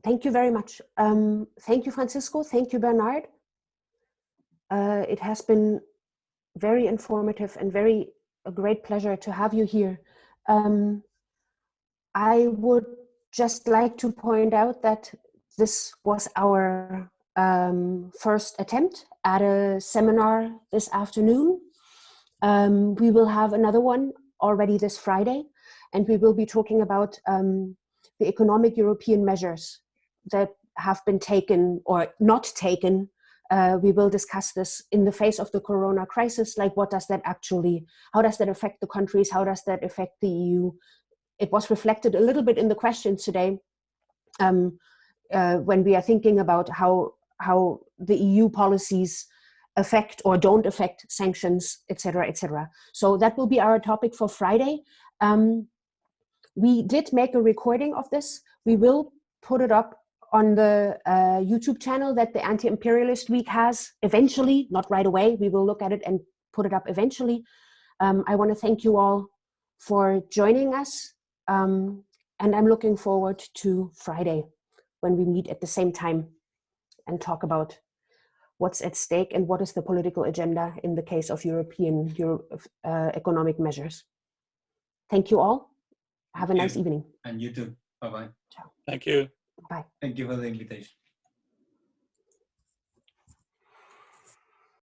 Thank you very much. Thank you, Francisco. Thank you, Bernard. It has been very informative and a great pleasure to have you here. I would just like to point out that this was our first attempt at a seminar this afternoon. We will have another one already this Friday, and we will be talking about the economic European measures that have been taken or not taken. We will discuss this in the face of the corona crisis, like what does that actually, how does that affect the countries, how does that affect the EU? It was reflected a little bit in the questions today when we are thinking about how the EU policies affect or don't affect sanctions, etc., etc. So that will be our topic for Friday. We did make a recording of this. We will put it up on the YouTube channel that the Anti-Imperialist Week has eventually, not right away. We will look at it and put it up eventually. I want to thank you all for joining us. And I'm looking forward to Friday when we meet at the same time and talk about what's at stake and what is the political agenda in the case of European economic measures. Thank you all. Have a nice evening. And you too. Bye-bye. Ciao. Thank you. Bye. Thank you for the invitation.